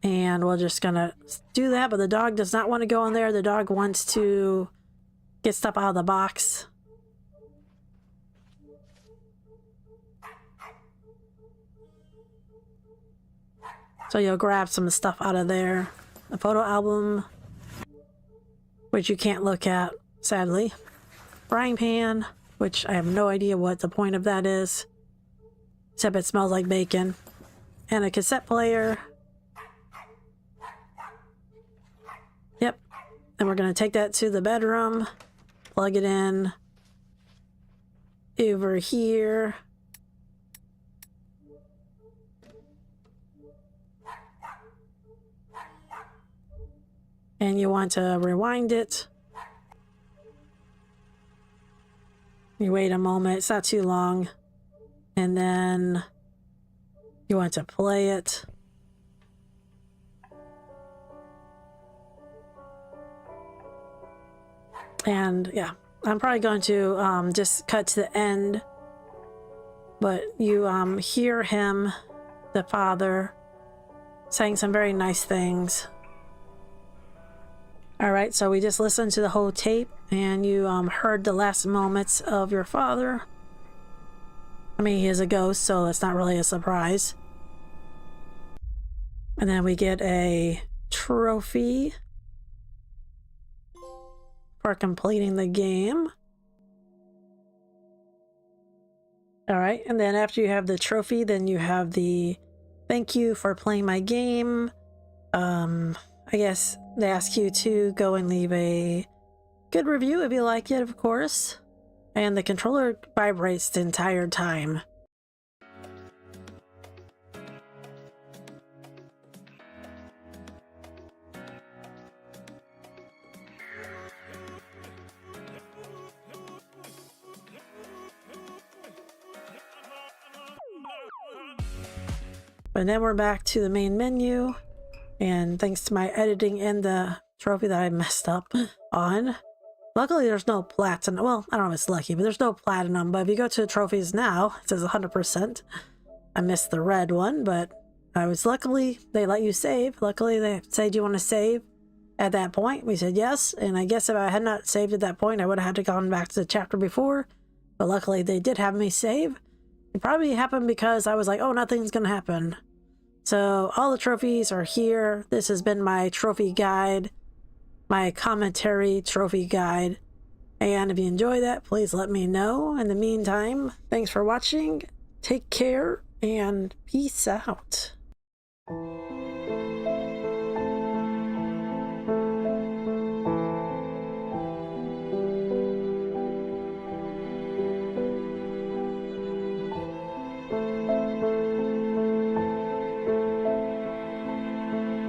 Speaker 1: And we're just gonna do that, but the dog does not want to go in there. The dog wants to get stuff out of the box. So you'll grab some stuff out of there. A photo album, which you can't look at, sadly. Frying pan, which I have no idea what the point of that is, except it smells like bacon. And a cassette player. Yep. And we're going to take that to the bedroom, plug it in over here. And you want to rewind it. You wait a moment, it's not too long. And then you want to play it. And yeah, I'm probably going to just cut to the end. But you hear him, the father, saying some very nice things. Alright, so we just listened to the whole tape, and you heard the last moments of your father. I mean, he is a ghost, so it's not really a surprise. And then we get a trophy for completing the game. Alright, and then after you have the trophy, then you have the thank you for playing my game. I guess they ask you to go and leave a good review if you like it, of course. And the controller vibrates the entire time. And then we're back to the main menu. And thanks to my editing and the trophy that I messed up on. Luckily, there's no platinum. Well, I don't know if it's lucky, but there's no platinum. But if you go to the trophies now, it says 100%. I missed the red one, but I was luckily, they let you save. Luckily, they say, do you want to save at that point? We said yes. And I guess if I had not saved at that point, I would have had to gone back to the chapter before. But luckily, they did have me save. It probably happened because I was like, oh, nothing's going to happen. So all the trophies are here. This has been my trophy guide, my commentary trophy guide. And if you enjoy that, please let me know. In the meantime, thanks for watching. Take care and peace out.